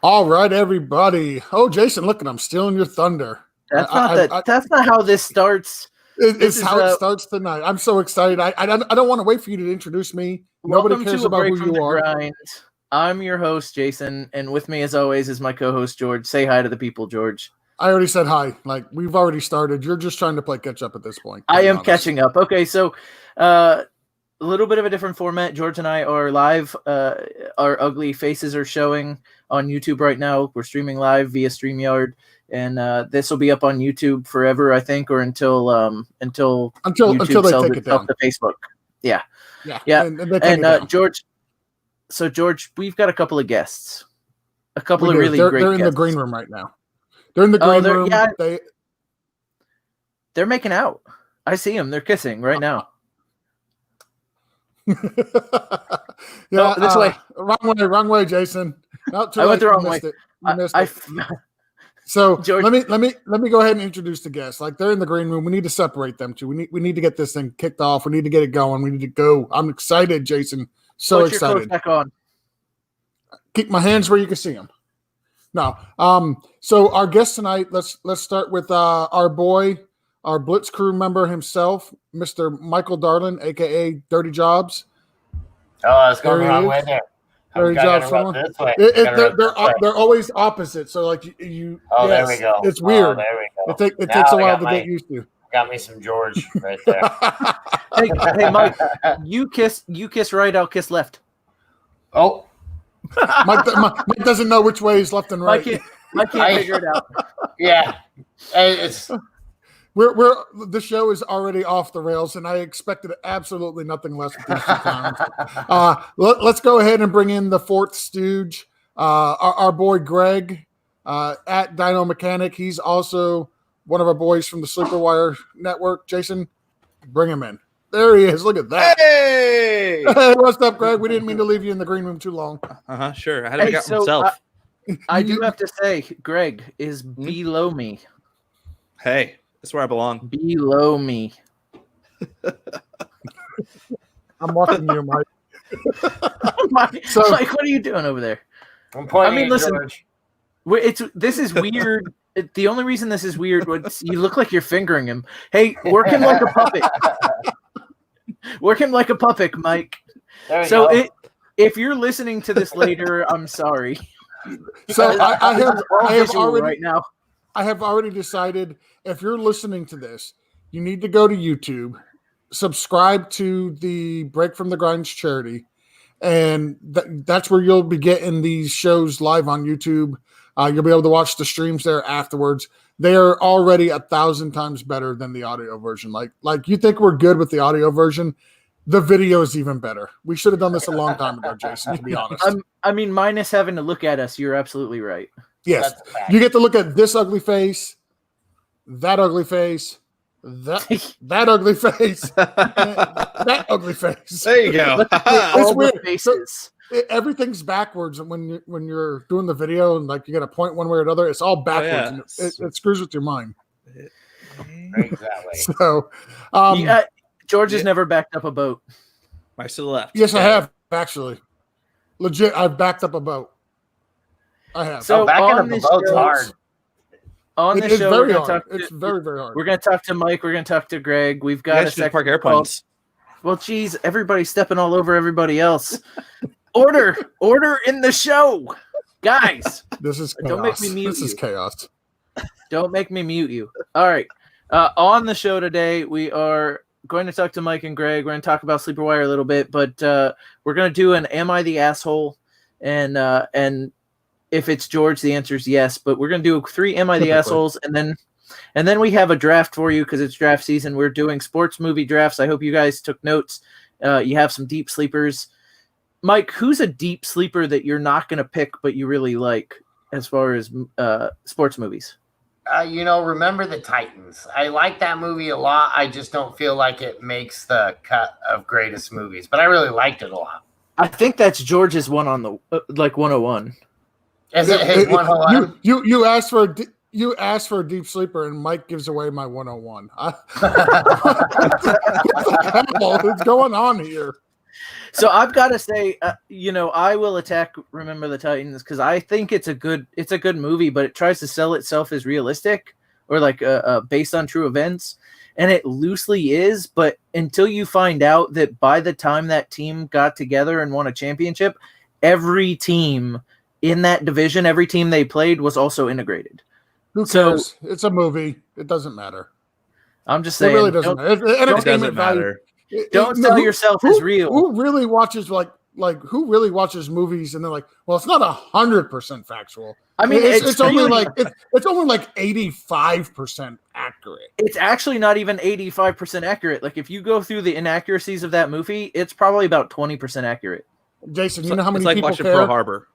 All right, everybody. Oh, Jason, look at I'm stealing your thunder. That's not how this starts. It's how it starts tonight. I'm so excited. I don't want to wait for you to introduce me. Nobody cares about who you are. Grind. I'm your host, Jason, and with me, as always, is my co-host, George. Say hi to the people, George. I already said hi. Like, we've already started. You're just trying to play catch up at this point. I am catching up. Okay, so a little bit of a different format. George and I are live. Our ugly faces are showing on YouTube right now. We're streaming live via StreamYard, and this will be up on YouTube forever, I think, or until YouTube they sells take it down to Facebook. Yeah. And George. So, George, we've got a couple of guests. A couple of really great guests. They're in the green room right now. They're in the green room. Yeah, they're making out. I see them. They're kissing right now. Yeah, this way. Wrong way, Jason. I went the wrong way. So George, let me go ahead and introduce the guests. Like, they're in the green room. We need to separate them two. We need to get this thing kicked off. We need to get it going. We need to go. I'm excited, Jason. So put excited. Your clothes back on. Keep my hands where you can see them. No. So our guest tonight, let's start with our boy, our Blitz crew member himself, Mr. Michael Darlin, aka Dirty Jobs. Oh, I was going the wrong way there. Dirty Jobs. They're always opposite. So like you. Oh, yes, there we go. It's weird. Oh, there we go. It takes a while to get used to. Got me some George right there. hey, Mike, you kiss right, I'll kiss left. Oh. Mike doesn't know which way is left and right. Mike can't figure it out. Yeah. It's the show is already off the rails, and I expected absolutely nothing less with these two clowns. Let's go ahead and bring in the fourth stooge, our boy Greg at Dino Mechanic. He's also one of our boys from the Sleeperwire network. Jason, bring him in. There he is. Look at that. Hey! Hey, what's up, Greg? We didn't mean to leave you in the green room too long. Sure. I had to pick out myself. I do have to say, Greg is below me. Hey, that's where I belong. Below me. I'm watching you, Mike. Mike, what are you doing over there? I'm pointing listen, George. This is weird. The only reason this is weird was you look like you're fingering him. Hey, work him like a puppet. Work him like a puppet, Mike. If you're listening to this later, I'm sorry. So I have already right now. I have already decided, if you're listening to this, you need to go to YouTube, subscribe to the Break from the Grinds charity, and that's where you'll be getting these shows live on YouTube. You'll be able to watch the streams there afterwards. They are already 1,000 times better than the audio version. Like you think we're good with the audio version, the video is even better. We should have done this a long time ago, Jason, to be honest. Minus having to look at us, you're absolutely right. Yes. You get to look at this ugly face, that ugly face, that ugly face, that ugly face. There you go. It's weird. Faces. Everything's backwards when you're doing the video, and like you got to point one way or another. It's all backwards. And it screws with your mind. Exactly. So, George has never backed up a boat. Right to the left. Yes, I have actually. Legit, I've backed up a boat. I have. So backing up a boat's hard. On the show, very hard. It's very, very hard. We're going to talk to Mike. We're going to talk to Greg. We've got a second park airplanes. Well, geez, everybody's stepping all over everybody else. Order in the show, guys. This is chaos. Don't make me mute you. This is chaos. Don't make me mute you. All right. On the show today, we are going to talk to Mike and Greg. We're going to talk about Sleeperwire a little bit, but we're going to do an Am I the Asshole? And if it's George, the answer is yes. But we're going to do 3 Am I the Assholes? And then we have a draft for you because it's draft season. We're doing sports movie drafts. I hope you guys took notes. You have some deep sleepers. Mike, who's a deep sleeper that you're not going to pick but you really like as far as sports movies? Remember the Titans. I like that movie a lot. I just don't feel like it makes the cut of greatest movies, but I really liked it a lot. I think that's George's one on the 101. Is it his 101? You asked for a deep sleeper, and Mike gives away my 101. What's going on here? So I've got to say, I will attack Remember the Titans because I think it's a good movie, but it tries to sell itself as realistic or like based on true events, and it loosely is. But until you find out that by the time that team got together and won a championship, every team in that division, every team they played was also integrated. Who cares? It's a movie. It doesn't matter. I'm just saying. It really doesn't matter. Entertainment doesn't value. matter. Don't sell yourself as real. Who really watches who really watches movies and they're like, well, it's not 100% factual. I mean, it's only like it's only like 85% accurate. It's actually not even 85% accurate. Like if you go through the inaccuracies of that movie, it's probably about 20% accurate. Jason, you know how many it's like people watching care? Pearl Harbor.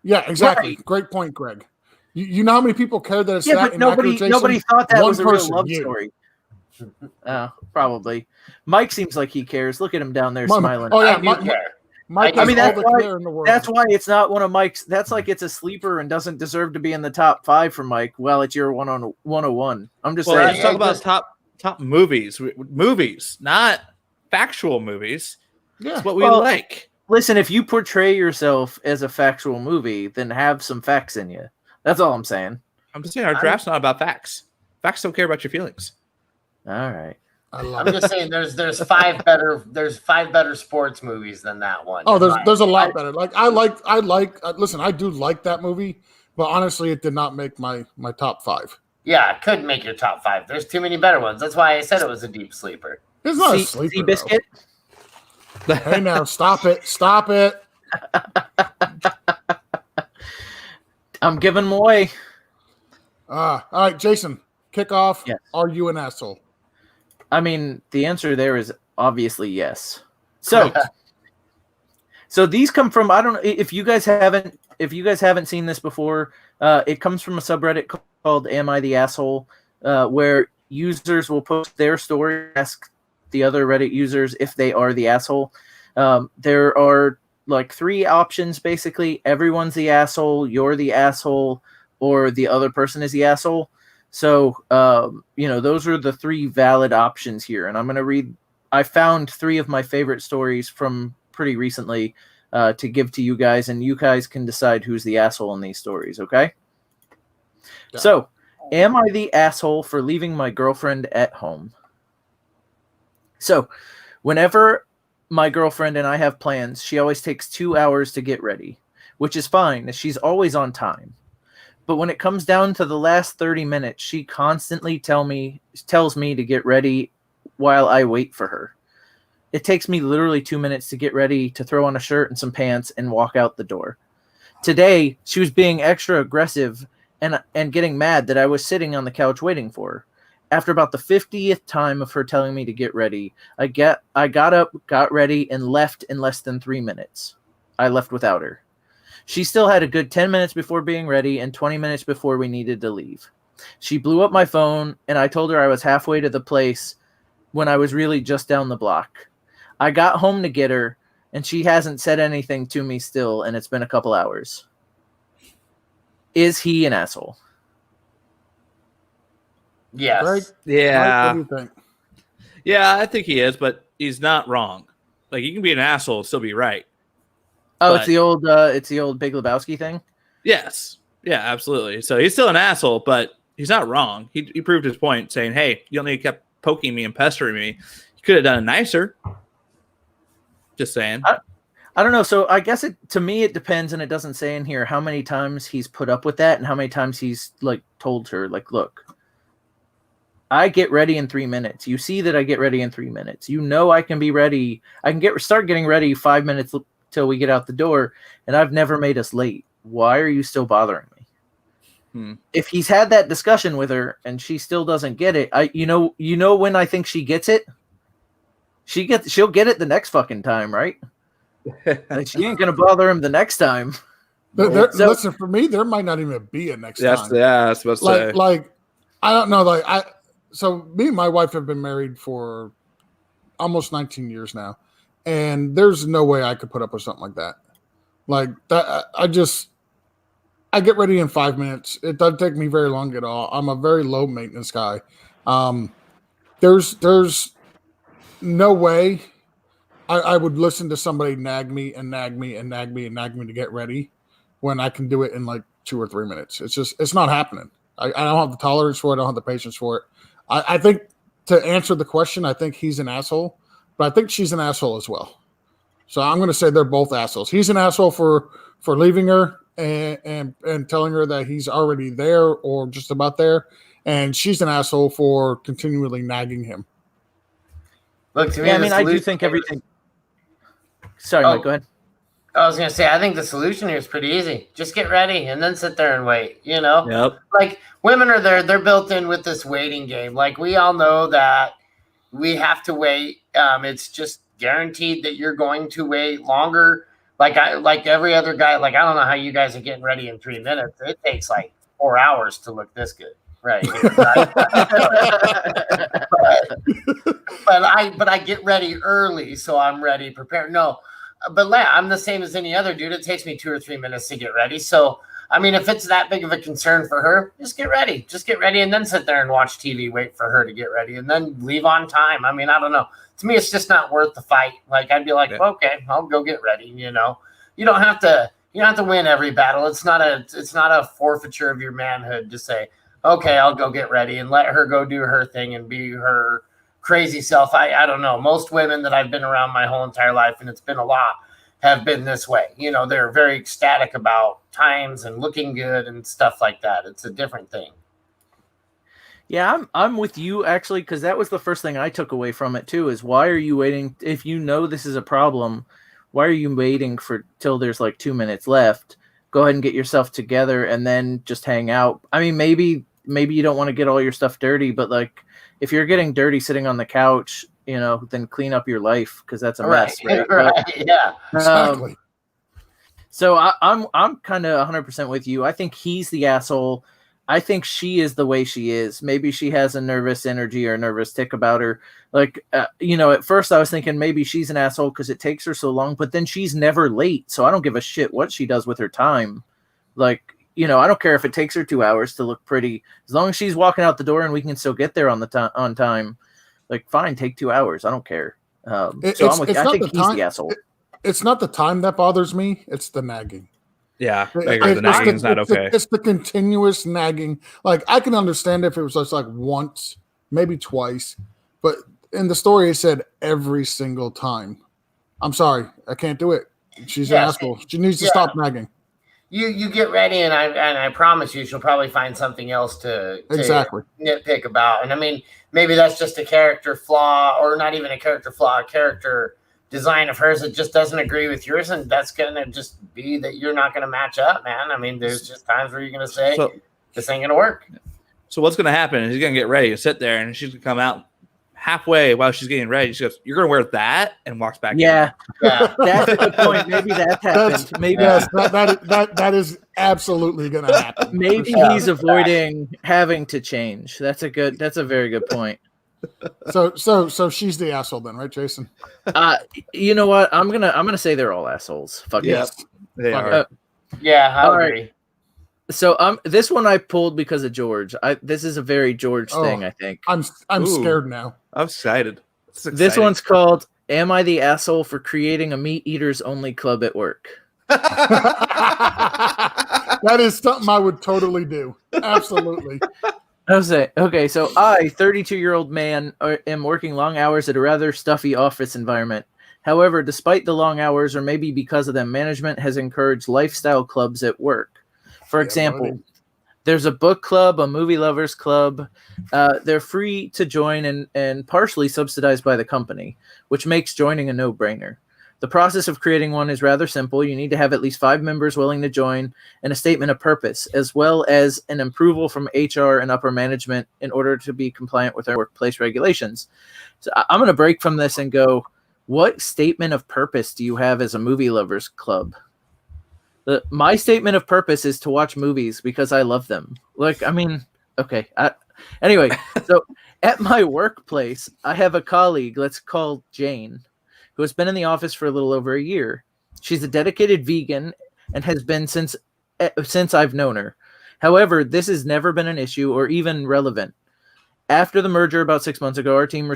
Yeah, exactly. Right. Great point, Greg. You know how many people care that it's Yeah, that but nobody inaccurate, Jason? thought that One was a real person, love you. story. Probably. Mike seems like he cares. Look at him down there Mike- smiling. Oh yeah, I do Mike, care. Mike I has mean, all that's the why- care in the world. That's why it's not one of Mike's. That's like it's a sleeper and doesn't deserve to be in the top 5 for Mike. Well, it's your 101. I'm just Well, saying. let's talk about top movies. Movies, not factual movies. yeah. It's what we Well, like. Listen, if you portray yourself as a factual movie, then have some facts in you. That's all I'm saying. I'm just saying our draft's not about facts. Facts don't care about your feelings. All right. I'm just saying there's 5 better sports movies than that one. Oh, there's a lot better. Like I like. Listen, I do like that movie, but honestly, it did not make my top 5. Yeah, it could make your top 5. There's too many better ones. That's why I said it was a deep sleeper. It's not a sleeper. Seabiscuit. Hey, now stop it! Stop it! I'm giving them away. All right, Jason, kick off. Yes. Are you an asshole? I mean, the answer there is obviously yes. So these come from, I don't know if you guys haven't seen this before. It comes from a subreddit called "Am I the Asshole?" Where users will post their story, ask the other Reddit users if they are the asshole. There are like 3 options basically. Everyone's the asshole, you're the asshole, or the other person is the asshole. So, those are the 3 valid options here. And I'm going to read, I found 3 of my favorite stories from pretty recently to give to you guys, and you guys can decide who's the asshole in these stories, okay? Yeah. So, am I the asshole for leaving my girlfriend at home? So, whenever my girlfriend and I have plans, she always takes 2 hours to get ready, which is fine. She's always on time. But when it comes down to the last 30 minutes, she constantly tells me to get ready while I wait for her. It takes me literally 2 minutes to get ready, to throw on a shirt and some pants and walk out the door. Today, she was being extra aggressive and getting mad that I was sitting on the couch waiting for her. After about the 50th time of her telling me to get ready, I got up, got ready, and left in less than 3 minutes. I left without her. She still had a good 10 minutes before being ready and 20 minutes before we needed to leave. She blew up my phone, and I told her I was halfway to the place when I was really just down the block. I got home to get her, and she hasn't said anything to me still, and it's been a couple hours. Is he an asshole? Yes. Greg? Yeah. Mike, what do you think? Yeah, I think he is, but he's not wrong. Like, you can be an asshole and still be right. Oh, But- it's the old Big Lebowski thing? Yes. Yeah, absolutely. So he's still an asshole, but he's not wrong. He proved his point, saying, hey, you only kept poking me and pestering me. You could have done it nicer. Just saying. I don't know. So I guess to me it depends, and it doesn't say in here how many times he's put up with that and how many times he's like told her, like, look, I get ready in 3 minutes. You see that I get ready in 3 minutes. You know I can be ready. I can start getting ready 5 minutes till we get out the door, and I've never made us late. Why are you still bothering me? If he's had that discussion with her and she still doesn't get it, you know when I think she gets it? She'll get it the next fucking time, right? Like, she ain't gonna bother him the next time. Listen, for me, there might not even be a next time. Yeah, I was supposed to say. Like, I don't know. So me and my wife have been married for almost 19 years now, and there's no way I could put up with something like that. Like that, I get ready in 5 minutes. It doesn't take me very long at all. I'm a very low maintenance guy. There's no way I would listen to somebody nag me and nag me and nag me and nag me to get ready when I can do it in like 2 or 3 minutes. It's not happening. I don't have the tolerance for it. I don't have the patience for it. I think to answer the question, I think he's an asshole, but I think she's an asshole as well. So I'm going to say they're both assholes. He's an asshole for leaving her and telling her that he's already there or just about there, and she's an asshole for continually nagging him. Look, to me, Yeah, I mean, I do think everything. Sorry, Mike, go ahead. I was going to say, I think the solution here is pretty easy. Just get ready and then sit there and wait, you know? Yep. Like, women are there. They're built in with this waiting game. Like, we all know that we have to wait. It's just guaranteed that you're going to wait longer. Like every other guy, like, I don't know how you guys are getting ready in 3 minutes. It takes like 4 hours to look this good. Right. but I get ready early, so I'm ready, prepared. No, but I'm the same as any other dude. It takes me 2 or 3 minutes to get ready. So, I mean, if it's that big of a concern for her, just get ready. Just get ready and then sit there and watch TV, wait for her to get ready, and then leave on time. I mean, I don't know. To me, it's just not worth the fight. Like, I'd be like, okay, I'll go get ready. You know, you don't have to win every battle. It's not a forfeiture of your manhood to say, okay, I'll go get ready and let her go do her thing and be her crazy self. I don't know. Most women that I've been around my whole entire life, and it's been a lot, have been this way. You know, they're very ecstatic about times and looking good and stuff like that. It's a different thing. Yeah, I'm with you actually, because that was the first thing I took away from it too. Is why are you waiting? If you know this is a problem, why are you waiting for till there's like 2 minutes left? Go ahead and get yourself together and then just hang out. I mean, maybe you don't want to get all your stuff dirty, but like if you're getting dirty sitting on the couch, you know, then clean up your life because that's a mess. Right? Right. Yeah. Exactly. So I'm kind of 100% with you. I think he's the asshole. I think she is the way she is. Maybe she has a nervous energy or a nervous tick about her. Like, you know, at first I was thinking maybe she's an asshole because it takes her so long, but then she's never late. So I don't give a shit what she does with her time. Like, you know, I don't care if it takes her 2 hours to look pretty. As long as she's walking out the door and we can still get there on time, like, fine, take 2 hours. I don't care. So I'm with you. I think he's the asshole. It's not the time that bothers me. It's the nagging. Yeah, I agree. The nagging's not okay. It's the continuous nagging. Like, I can understand if it was just like once, maybe twice, but in the story it said every single time. I'm sorry, I can't do it. She's an asshole. She needs to stop nagging. You get ready, and I promise you, she'll probably find something else to nitpick about. And I mean, maybe that's just a character flaw, or not even a character flaw, a character design of hers that just doesn't agree with yours, and that's gonna just be that you're not gonna match up, man. I mean, there's just times where you're gonna say this ain't gonna work. So what's gonna happen is he's gonna get ready to sit there, and she's gonna come out halfway while she's getting ready. She goes, "You're gonna wear that," and walks back. Yeah. That's a good point. Maybe that happened. Maybe that is absolutely gonna happen. Maybe he's avoiding having to change. That's a very good point. So she's the asshole then, right, Jason? You know what? I'm gonna say they're all assholes. Fuck yes, they are. Yeah, I agree. Right. So this one I pulled because of George. This is a very George thing, I think. I'm scared now. I'm excited. This one's called "Am I the Asshole for Creating a Meat Eaters Only Club at Work?" That is something I would totally do. Absolutely. Okay, so I, 32-year-old man, am working long hours at a rather stuffy office environment. However, despite the long hours, or maybe because of them, management has encouraged lifestyle clubs at work. For example, there's a book club, a movie lovers club. They're free to join and partially subsidized by the company, which makes joining a no-brainer. The process of creating one is rather simple. You need to have at least 5 members willing to join and a statement of purpose, as well as an approval from HR and upper management in order to be compliant with our workplace regulations. So I'm going to break from this and go, what statement of purpose do you have as a movie lovers club? My statement of purpose is to watch movies because I love them. Like, I mean, okay. Anyway, so at my workplace, I have a colleague, let's call Jane, who has been in the office for a little over a year. She's a dedicated vegan and has been since I've known her. However, this has never been an issue or even relevant. After the merger about 6 months ago, our team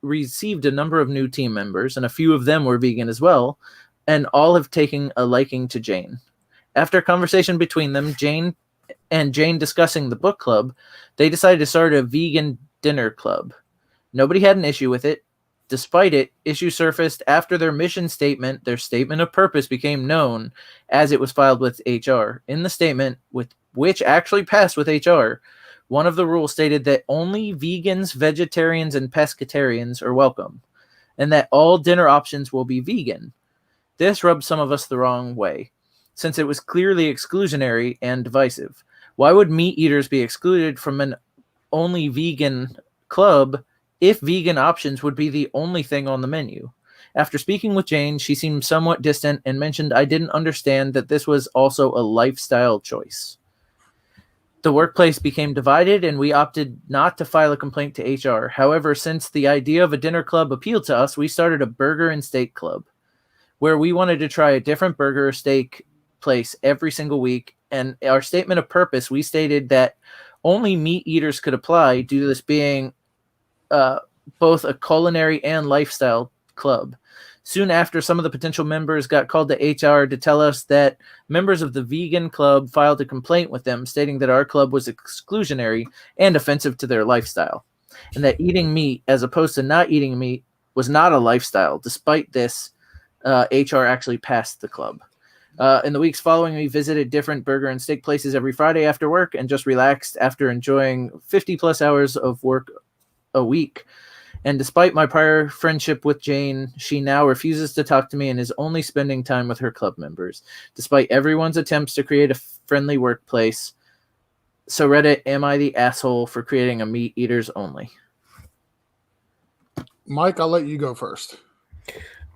received a number of new team members, and a few of them were vegan as well, and all have taken a liking to Jane. After a conversation between them, Jane discussing the book club, they decided to start a vegan dinner club. Nobody had an issue with it. Despite it, issues surfaced after their mission statement, their statement of purpose became known as it was filed with HR. In the statement, which actually passed with HR, one of the rules stated that only vegans, vegetarians, and pescatarians are welcome, and that all dinner options will be vegan. This rubbed some of us the wrong way, since it was clearly exclusionary and divisive. Why would meat eaters be excluded from an only vegan club if vegan options would be the only thing on the menu? After speaking with Jane, she seemed somewhat distant and mentioned I didn't understand that this was also a lifestyle choice. The workplace became divided, and we opted not to file a complaint to HR. However, since the idea of a dinner club appealed to us, we started a burger and steak club, where we wanted to try a different burger or steak place every single week. And our statement of purpose, we stated that only meat eaters could apply due to this being both a culinary and lifestyle club. Soon after, some of the potential members got called to HR to tell us that members of the vegan club filed a complaint with them, stating that our club was exclusionary and offensive to their lifestyle, and that eating meat as opposed to not eating meat was not a lifestyle. Despite this, HR actually passed the club. In the weeks following, we visited different burger and steak places every Friday after work and just relaxed after enjoying 50 plus hours of work a week. And despite my prior friendship with Jane, she now refuses to talk to me and is only spending time with her club members, despite everyone's attempts to create a friendly workplace. So Reddit, am I the asshole for creating a meat eaters only? Mike, I'll let you go first.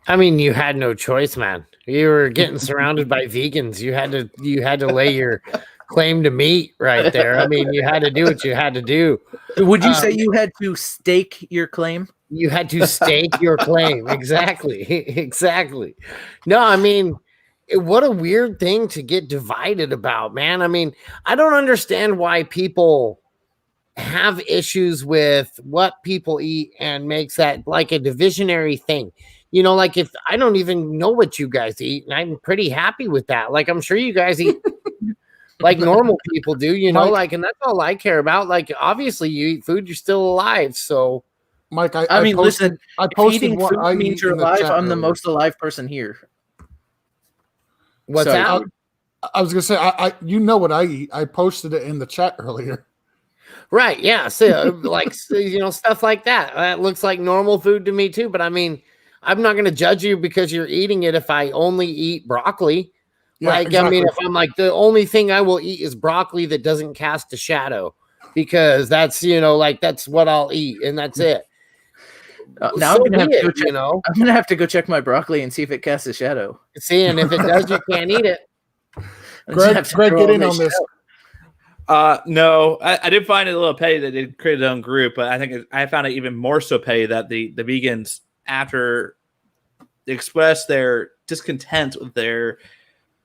I mean, you had no choice, man. You were getting surrounded by vegans. You had to lay your claim to meat right there. I mean, you had to do what you had to do. Would you say you had to stake your claim? You had to stake your claim. Exactly. Exactly. No, I mean, what a weird thing to get divided about, man. I mean, I don't understand why people have issues with what people eat and makes that like a divisionary thing. You know, like if I don't even know what you guys eat, and I'm pretty happy with that. Like, I'm sure you guys eat like normal people do, you know, Mike, like, and that's all I care about. Like, obviously, you eat food, you're still alive. So, Mike, I mean, listen, I if posted eating what food I means eat you're in the alive, chat I'm the earlier. most alive person here. what's Sorry. that? I was gonna say, I you know what I eat. I posted it in the chat earlier. Right. Yeah. So, like, you know, stuff like that. That looks like normal food to me, too. But I mean, I'm not going to judge you because you're eating it if I only eat broccoli. Yeah, Like, exactly. I mean, if I'm like, the only thing I will eat is broccoli that doesn't cast a shadow, because that's, you know, like, that's what I'll eat, and that's it. Now So I'm gonna have be to go it, check. you know. I'm gonna have to go check my broccoli and see if it casts a shadow. See, and if it does, you can't eat it. I'm just gonna have to Greg, throw get all in on this. No, I did find it a little petty that they created their own group, but I think I found it even more so petty that the vegans, after they expressed their discontent with their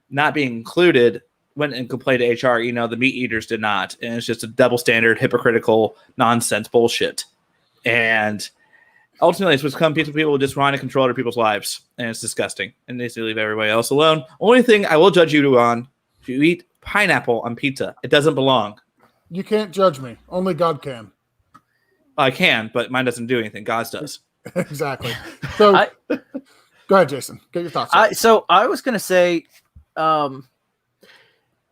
not being included, went and complained to HR. You know, the meat eaters did not, and it's just a double standard, hypocritical nonsense bullshit. And ultimately, it's become people just trying to control other people's lives, and it's disgusting. And they need to leave everybody else alone. Only thing I will judge you on: if you eat pineapple on pizza, it doesn't belong. You can't judge me. Only God can. I can, but mine doesn't do anything. God's does. Exactly. So, go ahead, Jason. Get your thoughts. So I was gonna say,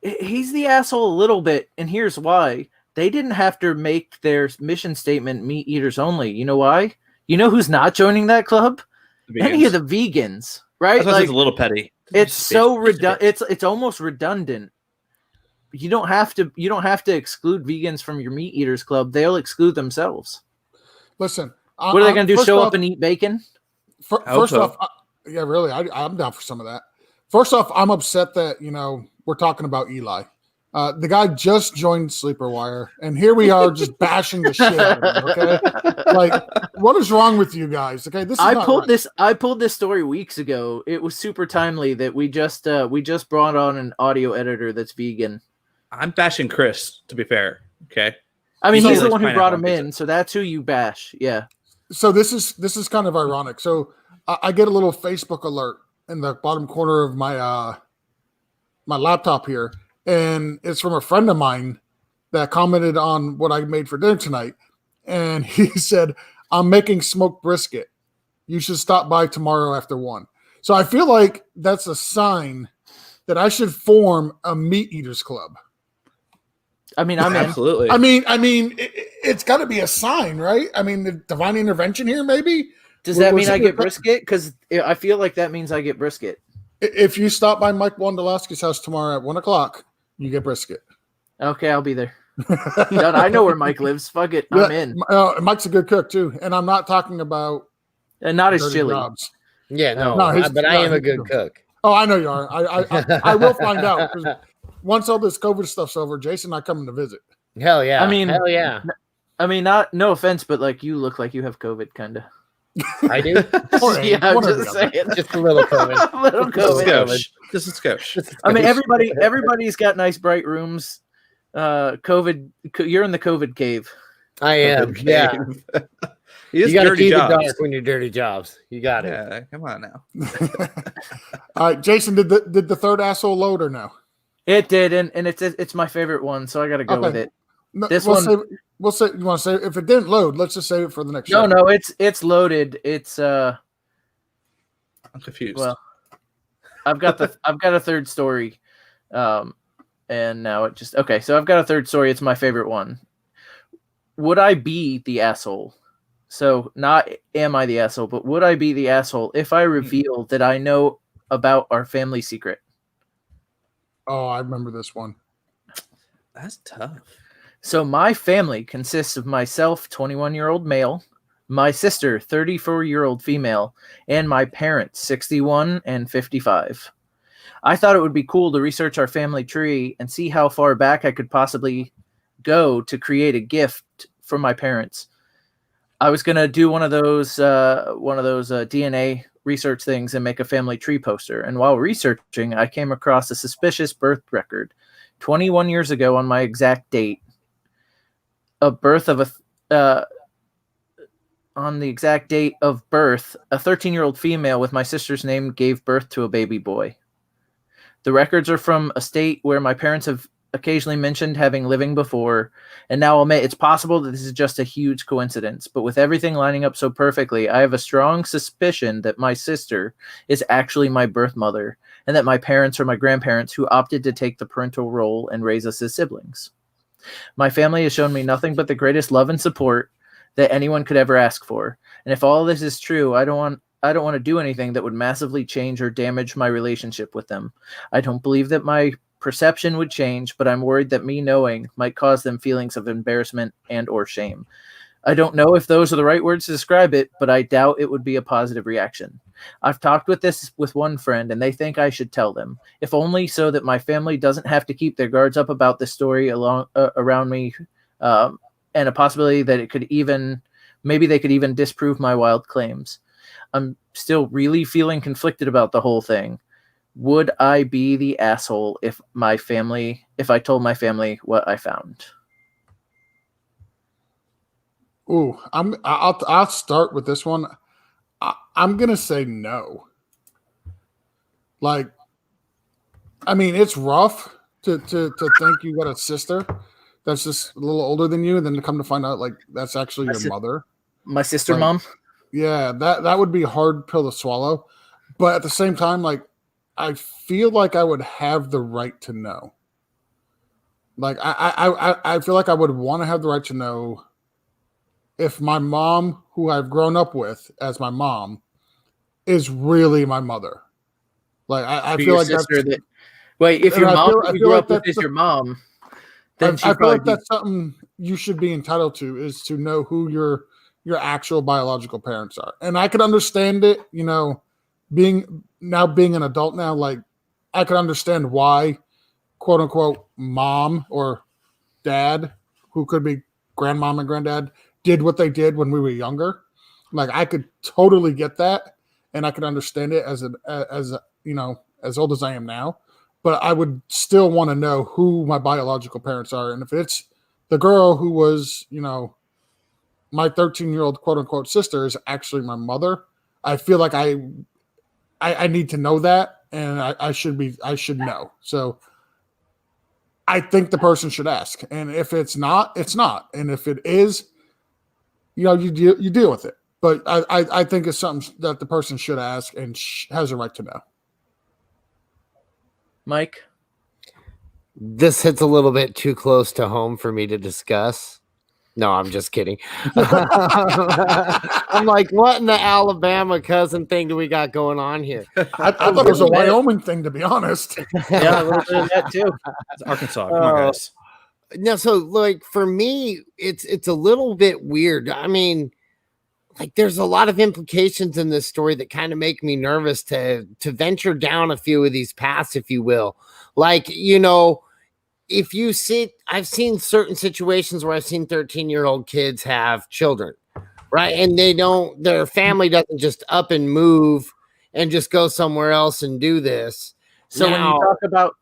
he's the asshole a little bit, and here's why. They didn't have to make their mission statement meat eaters only. You know why? You know who's not joining that club? Any of the vegans, right? Like, it's a little petty. It's so redundant. It's almost redundant. You don't have to exclude vegans from your meat eaters club. They'll exclude themselves. Listen, what are they going to do? Show up and eat bacon? First off, yeah, really, I'm down for some of that. First off, I'm upset that, you know, we're talking about Eli. The guy just joined Sleeperwire, and here we are just bashing the shit out of him. Okay, like, what is wrong with you guys? Okay, this is I pulled this story weeks ago. It was super timely that we just brought on an audio editor that's vegan. I'm bashing Chris, to be fair. Okay. I mean, He he's the likes one who pineapple brought on him pizza. in, so that's who you bash. Yeah. So this is kind of ironic. So I get a little Facebook alert in the bottom corner of my my laptop here, and it's from a friend of mine that commented on what I made for dinner tonight, and he said, "I'm making smoked brisket. You should stop by tomorrow after 1." So I feel like that's a sign that I should form a meat eaters club. I mean, I'm in. Absolutely. I mean, it's got to be a sign, right? I mean, the divine intervention here, maybe. Does We're- that we're mean I sitting get there- brisket? Because I feel like that means I get brisket. If you stop by Mike Wondolowski's house tomorrow at 1:00, you get brisket. Okay, I'll be there. Done. I know where Mike lives. Fuck it. I'm in. Mike's a good cook too, and I'm not talking about And not as dirty chilly. jobs. Yeah, no, No, but I am a good cook. Oh, I know you are. I will find out, 'cause once all this COVID stuff's over, Jason and I coming to visit. Hell yeah. I mean- hell yeah. I mean, no offense, but like you look like you have COVID, kind of. I do. Or Yeah, I'm whatever just you got. saying. Just a little COVID. A little Just a COVID. skosh. Just a skosh. I mean, everybody's got nice bright rooms. COVID, you're in the COVID cave. I am. Yeah. He You is got to dirty keep it jobs. dark when you're dirty jobs. You got it. Yeah, come on now. All right, Jason, did the third asshole load or no? It did, and it's my favorite one, so I got to go Okay. with it. No, This we'll one- we'll say you want to say if it didn't load, let's just save it for the next show. No, it's loaded. It's I'm confused. well, I've got a third story, and now it just okay. So I've got a third story. It's my favorite one. Would I be the asshole? So not am I the asshole, but would I be the asshole if I reveal that I know about our family secret? Oh, I remember this one. That's tough. So my family consists of myself, 21-year-old male, my sister, 34-year-old female, and my parents, 61 and 55. I thought it would be cool to research our family tree and see how far back I could possibly go to create a gift for my parents. I was gonna do one of those DNA research things and make a family tree poster. And while researching, I came across a suspicious birth record, 21 years ago on my exact date. On the exact date of birth, a 13-year-old female with my sister's name gave birth to a baby boy. The records are from a state where my parents have occasionally mentioned having living before, and now I'll admit it's possible that this is just a huge coincidence, but with everything lining up so perfectly, I have a strong suspicion that my sister is actually my birth mother, and that my parents are my grandparents who opted to take the parental role and raise us as siblings. My family has shown me nothing but the greatest love and support that anyone could ever ask for, and if all this is true, I don't want to do anything that would massively change or damage my relationship with them. I don't believe that my perception would change, but I'm worried that me knowing might cause them feelings of embarrassment and or shame. I don't know if those are the right words to describe it, but I doubt it would be a positive reaction. I've talked with one friend, and they think I should tell them, if only so that my family doesn't have to keep their guards up about this story around me, and a possibility that maybe they could even disprove my wild claims. I'm still really feeling conflicted about the whole thing. Would I be the asshole if I told my family what I found? Ooh, I'll start with this one. I'm gonna say no. Like, I mean, it's rough to think you got a sister that's just a little older than you, and then to come to find out like that's actually your mother. My sister, Like, mom. Yeah, that would be a hard pill to swallow. But at the same time, like, I feel like I would have the right to know. Like, I feel like I would want to have the right to know if my mom, who I've grown up with as my mom, is really my mother. Like, I feel like that's wait, if your I mom feel- who I you feel grew like up with that's is the- your mom, then I feel like be- that's something you should be entitled to, is to know who your actual biological parents are. And I could understand it, being an adult now, like I could understand why quote unquote mom or dad, who could be grandmom and granddad, did what they did when we were younger. Like I could totally get that, and I could understand it as old as I am now. But I would still want to know who my biological parents are, and if it's the girl who was, my 13-year-old quote unquote sister is actually my mother. I feel like I need to know that, and I should know. So I think the person should ask, and if it's not, it's not, and if it is, you deal with it. But I think it's something that the person should ask and has a right to know. Mike? This hits a little bit too close to home for me to discuss. No, I'm just kidding. I'm like, what in the Alabama cousin thing do we got going on here? I thought it was a Wyoming thing, to be honest. Yeah, a little bit of that too. It's Arkansas. Come on, guys. No, so like for me, it's a little bit weird. I mean, like there's a lot of implications in this story that kind of make me nervous to venture down a few of these paths, if you will. Like, if you see, I've seen certain situations where I've seen 13-year-old kids have children, right? And their family doesn't just up and move and just go somewhere else and do this. So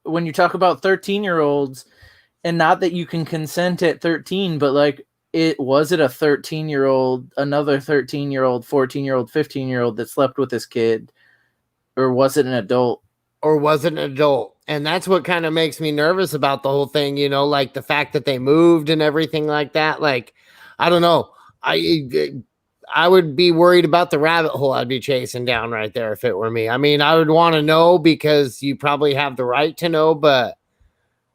when you talk about 13-year-olds, and not that you can consent at 13, but like was it a 13-year-old, another 13-year-old, 14-year-old, 15-year-old that slept with this kid, or was it an adult? Or was it an adult? And that's what kind of makes me nervous about the whole thing, like the fact that they moved and everything like that. Like, I don't know. I would be worried about the rabbit hole I'd be chasing down right there if it were me. I mean, I would want to know because you probably have the right to know, but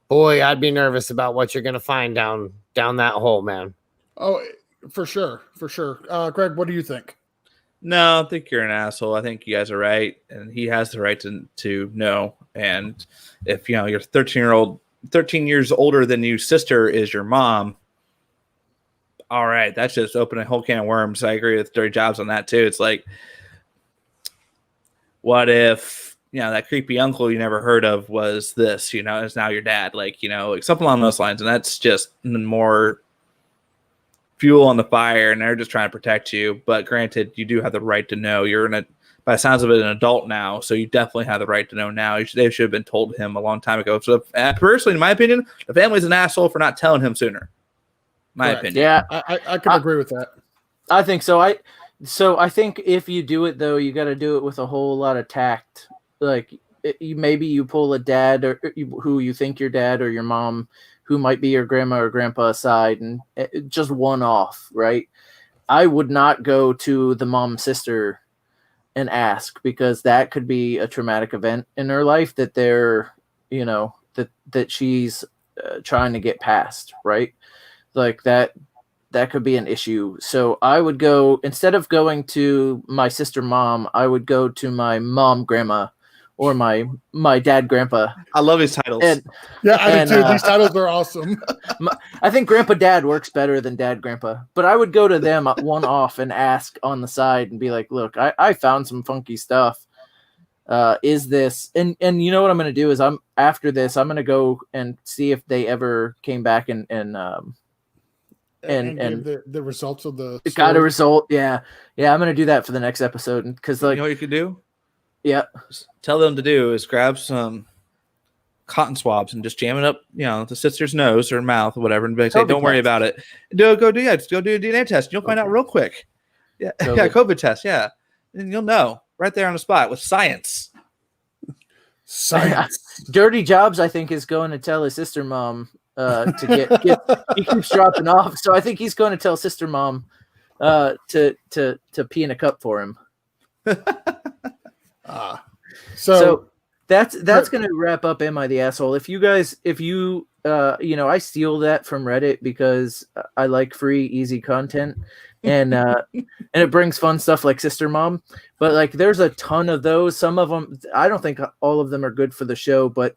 boy, I'd be nervous about what you're going to find down that hole, man. Oh, for sure. For sure. Greg, what do you think? No, I think you're an asshole. I think you guys are right, and he has the right to know. And if your 13 years older than you sister is your mom, all right, that's just opening a whole can of worms. I agree with Dirty Jobs on that too. It's like, what if that creepy uncle you never heard of was this? Is now your dad. Like something along those lines, and that's just more fuel on the fire, and they're just trying to protect you. But granted, you do have the right to know. You're by the sounds of it, an adult now, so you definitely have the right to know now. They should have been told him a long time ago. So personally, in my opinion, the family's an asshole for not telling him sooner. My opinion. Yeah, I can agree with that. I think so. I think if you do it though, you got to do it with a whole lot of tact. Like maybe you pull a dad or who you think your dad or your mom, who might be your grandma or grandpa, aside and just one off, right? I would not go to the mom sister and ask, because that could be a traumatic event in her life that they're, that she's trying to get past, right? Like that could be an issue. So I would go, instead of going to my sister mom, I would go to my mom grandma or my dad grandpa. I love his titles. I do too. These titles are awesome. I think grandpa dad works better than dad grandpa, but I would go to them one off and ask on the side and be like, look, I found some funky stuff. Is this, and you know what I'm going to do is after this, I'm going to go and see if they ever came back and the results of the it got a result. Yeah. I'm going to do that for the next episode. Cause you know what you could do? Yeah. Tell them to do is grab some cotton swabs and just jam it up, the sister's nose or mouth or whatever, and be like, say, don't worry about it. Just go do a DNA test. You'll find out real quick. Yeah, COVID test. Yeah, and you'll know right there on the spot with science. Dirty Jobs, I think, is going to tell his sister mom to get. He keeps dropping off, so I think he's going to tell sister mom to pee in a cup for him. So that's going to wrap up Am I the Asshole? If you I steal that from Reddit because I like free, easy content, and it brings fun stuff like Sister Mom. But like, there's a ton of those. Some of them, I don't think all of them are good for the show, but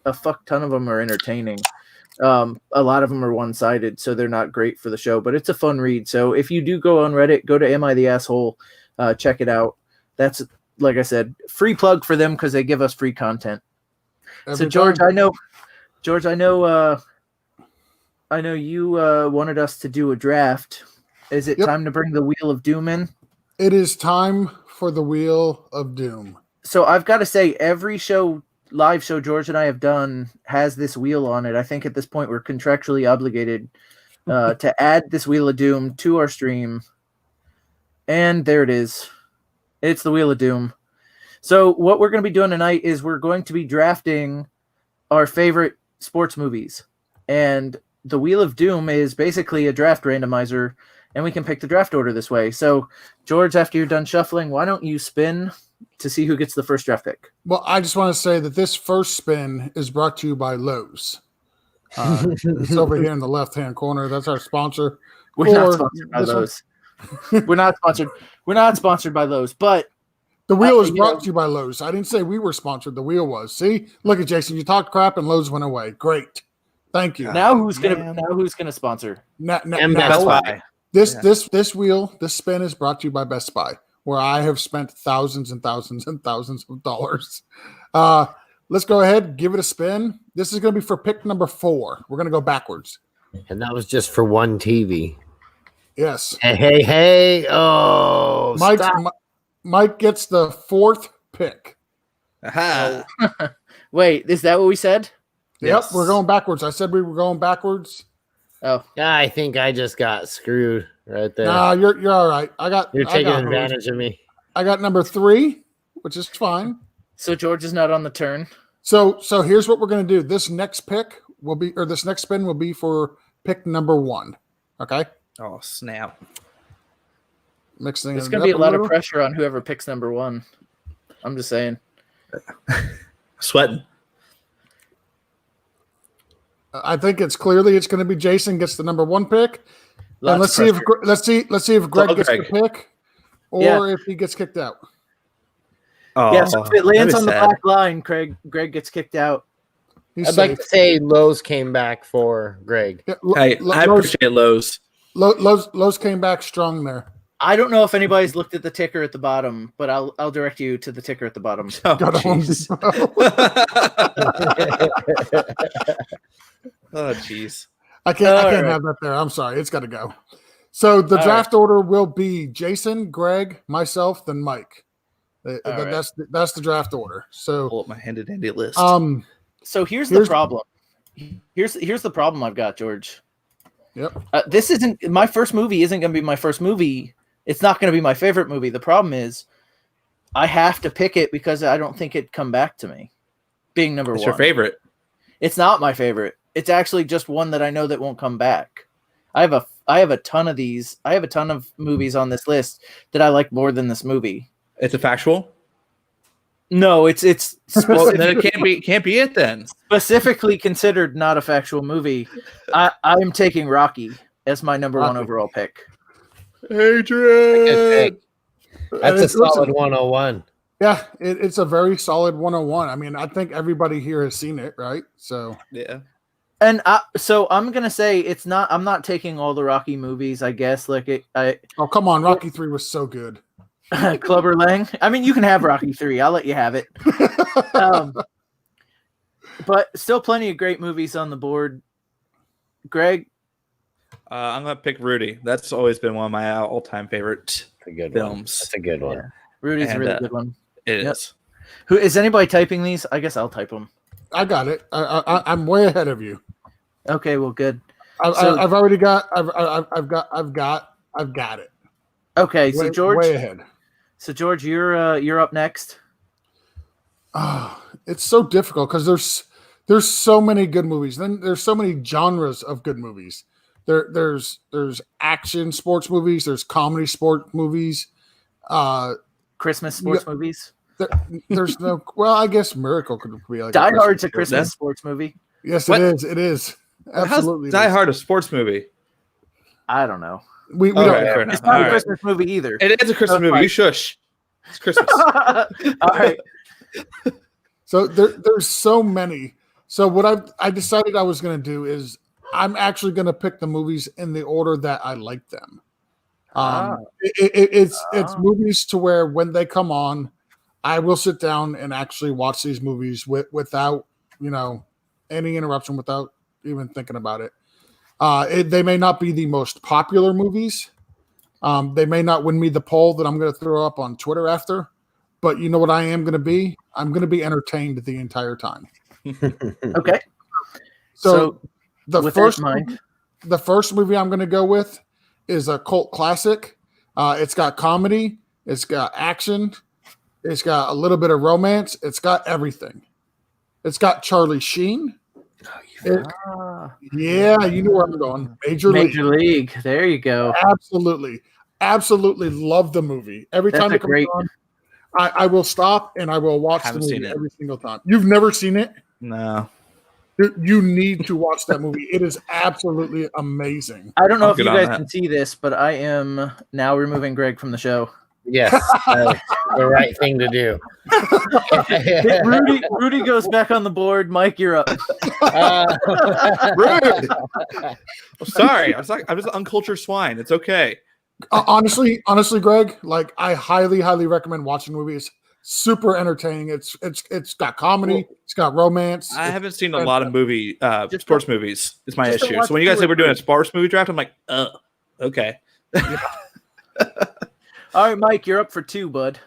a fuck ton of them are entertaining. A lot of them are one-sided, so they're not great for the show, but it's a fun read. So if you do go on Reddit, go to Am I the Asshole? Check it out. That's, like I said, free plug for them because they give us free content. So George, I know you wanted us to do a draft. Is it time to bring the Wheel of Doom in? It is time for the Wheel of Doom. So I've got to say, every show live show George and I have done has this wheel on it. I think at this point we're contractually obligated to add this Wheel of Doom to our stream. And there it is. It's the Wheel of Doom. So what we're going to be doing tonight is we're going to be drafting our favorite sports movies. And the Wheel of Doom is basically a draft randomizer, and we can pick the draft order this way. So, George, after you're done shuffling, why don't you spin to see who gets the first draft pick? Well, I just want to say that this first spin is brought to you by Lowe's. It's over here in the left-hand corner. That's our sponsor. We're not sponsored by Lowe's. We're not sponsored. We're not sponsored by Lowe's, but the wheel is brought to you by Lowe's. I didn't say we were sponsored. The wheel was. See, look at Jason. You talked crap and Lowe's went away. Great. Thank you. Now who's gonna sponsor? Best Buy. This wheel, this spin is brought to you by Best Buy, where I have spent thousands and thousands and thousands of dollars. Let's go ahead, give it a spin. This is going to be for pick number 4. We're going to go backwards. And that was just for one TV. Yes. Hey. Oh, Mike gets the 4th pick. Aha. Wait, is that what we said? Yep, Yes. we're going backwards. I said we were going backwards. Oh, I think I just got screwed right there. Nah, you're all right. You're taking advantage of me. I got number 3, which is fine. so George is not on the turn. So here's what we're going to do. This next spin will be for pick number 1. Okay? Oh, snap. Mixing There's it going to be up a lot of little. pressure on whoever picks number 1. I'm just saying. Sweating. I think it's going to be Jason gets the number 1 pick. Lots And let's of see pressure. let's see if Greg all gets Greg. the pick or if he gets kicked out. Oh, Yeah, so if it lands on the sad. black line, Greg gets kicked out. He's I'd safe. like to say Lowe's came back for Greg. Yeah, Hey, I appreciate Lowe's. Lowe's came back strong there. I don't know if anybody's looked at the ticker at the bottom, but I'll direct you to the ticker at the bottom. Oh, Got a Home jeez. Depot. Oh, jeez. I can't All right. have that there. I'm sorry. It's got to go. So the All draft order will be Jason, Greg, myself, then Mike. right. That's the draft order. So Pull up my handy dandy list. So here's the problem. Here's the problem I've got, George. Yep. This isn't my first movie. Isn't going to be my first movie. It's not going to be my favorite movie. The problem is, I have to pick it because I don't think it'd come back to me. Being number What's 1. your favorite? It's not my favorite. It's actually just one that I know that won't come back. I have a ton of these. I have a ton of movies on this list that I like more than this movie. It's a factual. No, it's Well, then it can't be it then. specifically considered not a factual movie. I'm taking Rocky as my number 1 overall pick. Adrian. That's a solid 101. Yeah, it's a very solid 101. I mean, I think everybody here has seen it, right? So Yeah. And so I'm gonna say it's not. I'm not taking all the Rocky movies. I guess oh come on, Rocky 3 was so good. Clubber Lang. I mean, you can have Rocky 3. I'll let you have it. But still, plenty of great movies on the board. Greg, I'm gonna pick Rudy. That's always been one of my all-time favorite That's a good films. one. That's a good one. Yeah. Rudy's a And, really good one. It Yep. is. Who is anybody typing these? I guess I'll type them. I got it. I'm way ahead of you. Okay, well, good. I've already got. I've got it. Okay, so George. way ahead. So George, you're up next. Oh, it's so difficult because there's so many good movies. Then there's so many genres of good movies. There's action sports movies. There's comedy sport movies. Christmas sports movies. There's no. Well, I guess Miracle could be like Die Hard's a Christmas Christmas sports movie. Yes, What? it is. It is. Absolutely. How's Die Hard a sports movie? I don't know. We Okay, don't. fair enough. It's not All a right. Christmas movie either. It is a Christmas That's movie. fine. You shush. It's Christmas. All right. So there's so many. So what I decided I was going to do is I'm actually going to pick the movies in the order that I like them. It's movies to where when they come on, I will sit down and actually watch these movies without any interruption, without even thinking about it. They may not be the most popular movies. They may not win me the poll that I'm going to throw up on Twitter after, but you know what I am going to be? I'm going to be entertained the entire time. Okay. So the with first that in mind, the first movie I'm going to go with is a cult classic. It's got comedy, it's got action, it's got a little bit of romance, it's got everything. It's got Charlie Sheen. Yeah, you know where I'm going. Major League. There you go. Absolutely love the movie. Every That's time it comes great. on, I will stop and I will watch the Haven't movie seen it. every single time. You've never seen it? No. You need to watch that movie. It is absolutely amazing. I don't know I'll if you get on guys that. can see this, but I am now removing Greg from the show. Yes, the right thing to do. Rudy goes back on the board. Mike, you're up. Rude. I'm sorry. I'm just an uncultured swine. It's okay. Honestly, Greg, like I highly recommend watching the movie. It's super entertaining. It's got comedy. It's got romance. I haven't seen a lot of sports movies. Is my just issue. watch So when you guys two say or we're doing a three. sports movie draft, I'm like, okay. All right, Mike, you're up for 2, bud.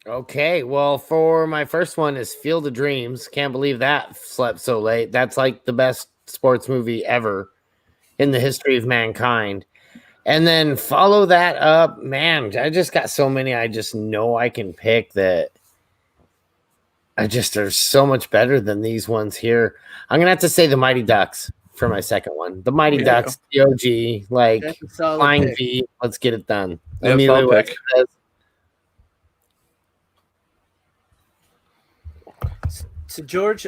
Okay, well, for my first one is Field of Dreams. Can't believe that slept so late. That's like the best sports movie ever in the history of mankind. And then follow that up, man. I just got so many I just know I can pick that are so much better than these ones here. I'm gonna have to say the Mighty Ducks for my second one. The Mighty Ducks, the OG, like That's a solid Flying pick. V. Let's get it done. Yeah, Amelia solid pick. West says, So George,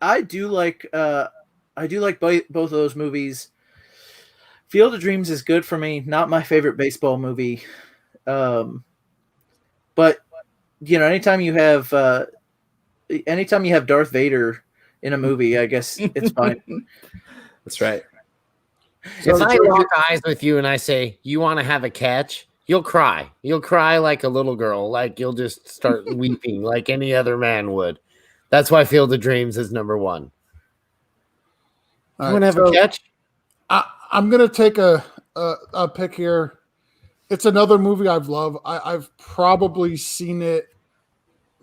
I do like both of those movies. Field of Dreams is good for me. Not my favorite baseball movie, but you know, anytime you have Darth Vader in a movie, I guess it's fine. That's right. if I lock eyes with you and I say, you want to have a catch? You'll cry. You'll cry like a little girl. Like you'll just start weeping like any other man would. That's why Field of Dreams is number 1. All You want to have so a catch? I'm gonna take a pick here. It's another movie I've loved. I've probably seen it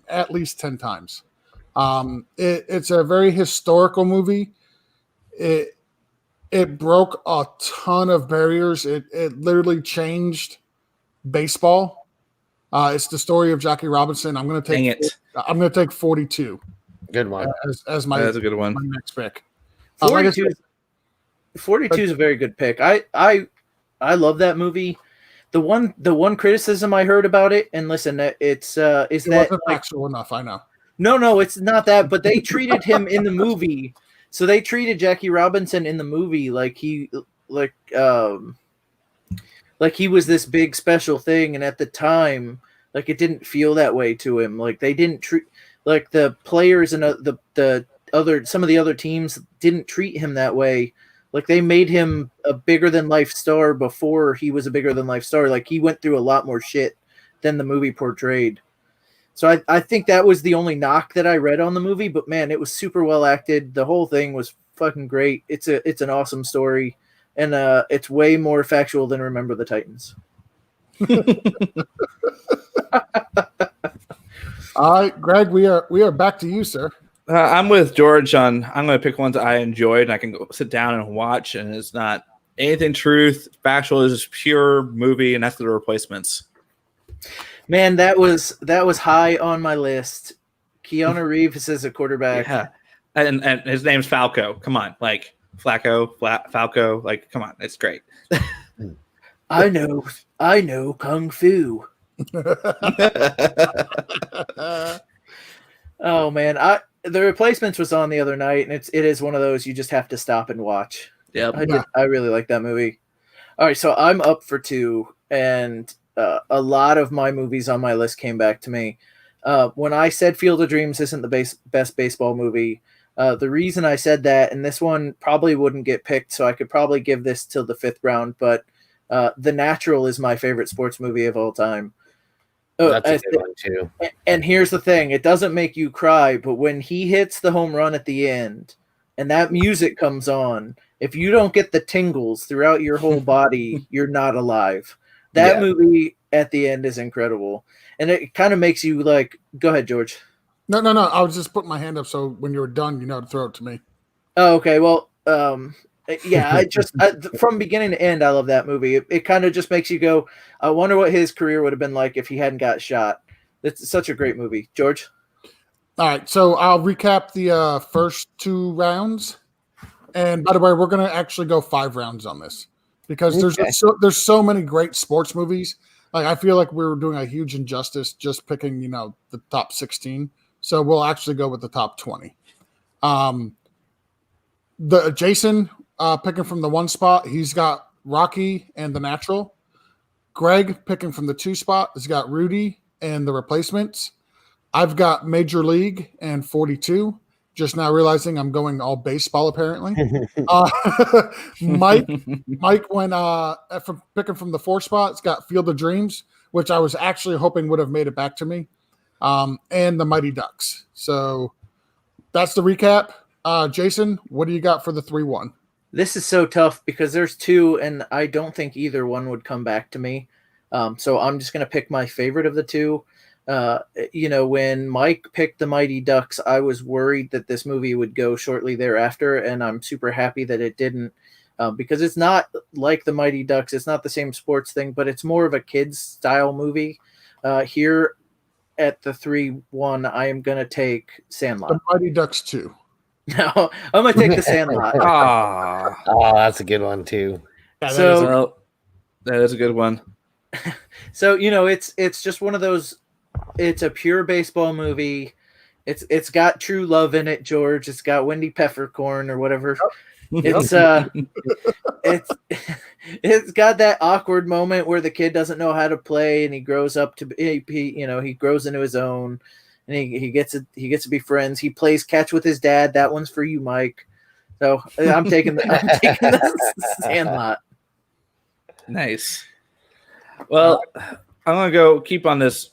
at least 10 times. It's a very historical movie. It broke a ton of barriers. It literally changed baseball. It's the story of Jackie Robinson. I'm gonna take 42 Good one. as my That's a good one. my next pick. 42 is a very good pick. I love that movie. The one criticism I heard about it, and listen, it's is It that wasn't factual enough. I know. No, it's not that. But they treated him in the movie. So they treated Jackie Robinson in the movie like he was this big special thing, and at the time, like it didn't feel that way to him. Like they didn't treat like the players and some of the other teams didn't treat him that way. Like they made him a bigger than life star before he was a bigger than life star. Like he went through a lot more shit than the movie portrayed. So I think that was the only knock that I read on the movie, but man, it was super well acted. The whole thing was fucking great. It's an awesome story, and it's way more factual than Remember the Titans. All right, Greg, we are back to you, sir. I'm with George on. I'm going to pick ones I enjoyed, and I can go sit down and watch. And it's not anything truth, factual. It's just pure movie, and that's The Replacements. Man, that was high on my list. Keanu Reeves is a quarterback. Yeah, and his name's Falco. Come on, like Falco. Like, come on, it's great. I know kung fu. Oh man, The Replacements was on the other night, and it is one of those you just have to stop and watch. Yep. I really like that movie. All right, so I'm up for 2, and a lot of my movies on my list came back to me. When I said Field of Dreams isn't the best baseball movie, the reason I said that, and this one probably wouldn't get picked, so I could probably give this till the 5th round, but The Natural is my favorite sports movie of all time. That's a good one too. And here's the thing, it doesn't make you cry, but when he hits the home run at the end and that music comes on, if you don't get the tingles throughout your whole body, you're not alive. That Yeah. movie at the end is incredible, and it kind of makes you like. Go ahead, George. No. I was just putting my hand up so when you were done, you know to throw it to me. Oh, okay. Well, yeah. From beginning to end, I love that movie. It kind of just makes you go, I wonder what his career would have been like if he hadn't got shot. It's such a great movie, George. All right, so I'll recap the first 2 rounds, and by the way, we're going to actually go 5 rounds on this because Okay. there's so many great sports movies. Like I feel like we were doing a huge injustice just picking the top 16. So we'll actually go with the top 20. The Jason picking from the 1 spot, he's got Rocky and The Natural. Greg picking from the 2 spot, he's got Rudy and The Replacements. I've got Major League and 42. Just now realizing I'm going all baseball apparently. Mike went from picking from the 4 spot. It's got Field of Dreams, which I was actually hoping would have made it back to me, and the Mighty Ducks. So that's the recap. Jason, what do you got for the 3-1? This is so tough because there's 2, and I don't think either one would come back to me. So I'm just going to pick my favorite of the 2. When Mike picked the Mighty Ducks, I was worried that this movie would go shortly thereafter, and I'm super happy that it didn't, because it's not like the Mighty Ducks. It's not the same sports thing, but it's more of a kids style movie. Here at the 3-1, I am going to take Sandlot. The Mighty Ducks 2. No, I'm going to take the Sandlot. Oh, that's a good one too. Yeah, So that is a good one. So it's just one of those. It's a pure baseball movie. It's got true love in it, George. It's got Wendy Peppercorn or whatever. It's it's got that awkward moment where the kid doesn't know how to play and he grows up to he grows into his own, and he gets to be friends. He plays catch with his dad. That one's for you, Mike. So I'm taking the Sandlot. Nice. Well, I'm gonna go keep on this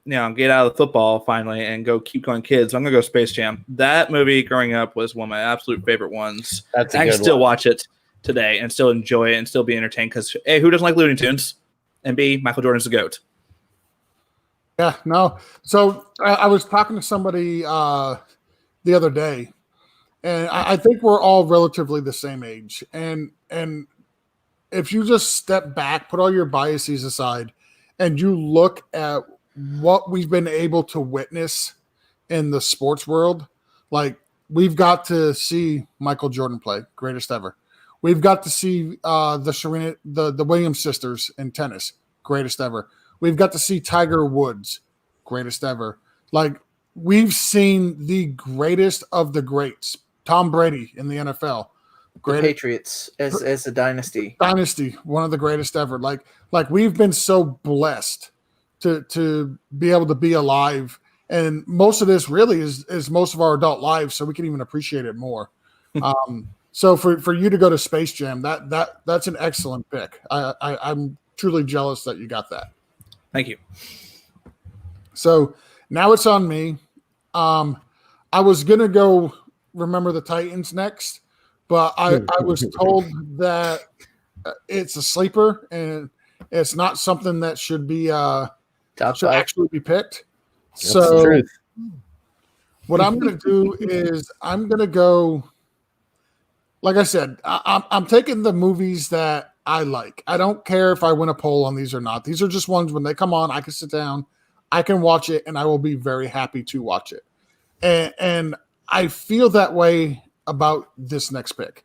get out of the football finally and keep going kids. I'm gonna go Space Jam. That movie growing up was one of my absolute favorite ones. That's a I good can still one. watch it today and still enjoy it and still be entertained because A, who doesn't like Looney Tunes? And B, Michael Jordan's the GOAT. Yeah, no. So I was talking to somebody the other day, and I think we're all relatively the same age. And if you just step back, put all your biases aside, and you look at what we've been able to witness in the sports world, like we've got to see Michael Jordan play, greatest ever. We've got to see the Williams sisters in tennis, greatest ever. We've got to see Tiger Woods, greatest ever. Like we've seen the greatest of the greats, Tom Brady in the NFL. The Patriots as a dynasty. Dynasty, one of the greatest ever. Like we've been so blessed to be able to be alive, and most of this really is most of our adult lives, so we can even appreciate it more. So for you to go to Space Jam, that's an excellent pick. I'm truly jealous that you got that. Thank you. So now it's on me. I was gonna go Remember the Titans next, but I was told that it's a sleeper and it's not something that should be should actually be picked. That's the truth. What I'm going to do is I'm going to go. Like I said, I'm taking the movies that I like. I don't care if I win a poll on these or not. These are just ones when they come on, I can sit down, I can watch it, and I will be very happy to watch it. And I feel that way about this next pick.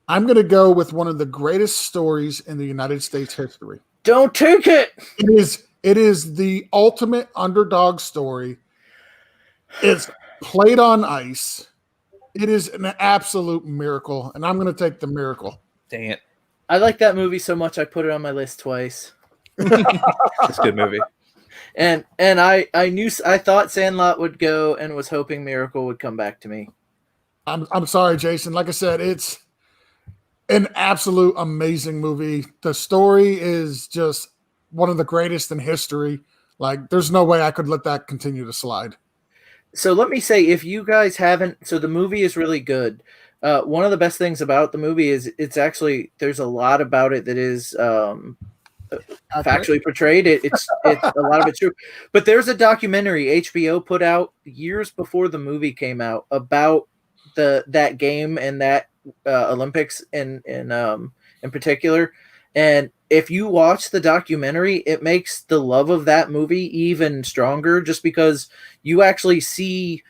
I'm going to go with one of the greatest stories in the United States history. Don't take it. It is the ultimate underdog story. It's played on ice. It is an absolute miracle, and I'm going to take the miracle. Dang it. I like that movie so much I put it on my list twice. It's a good movie. And I thought Sandlot would go and was hoping Miracle would come back to me. I'm sorry, Jason. Like I said, it's an absolute amazing movie. The story is just one of the greatest in history. Like, there's no way I could let that continue to slide. So let me say, if you guys haven't, so the movie is really good. One of the best things about the movie is it's actually, there's a lot about it that is factually portrayed. It's a lot of it's true. But there's a documentary HBO put out years before the movie came out about that game and that Olympics in particular. And if you watch the documentary, it makes the love of that movie even stronger, just because you actually see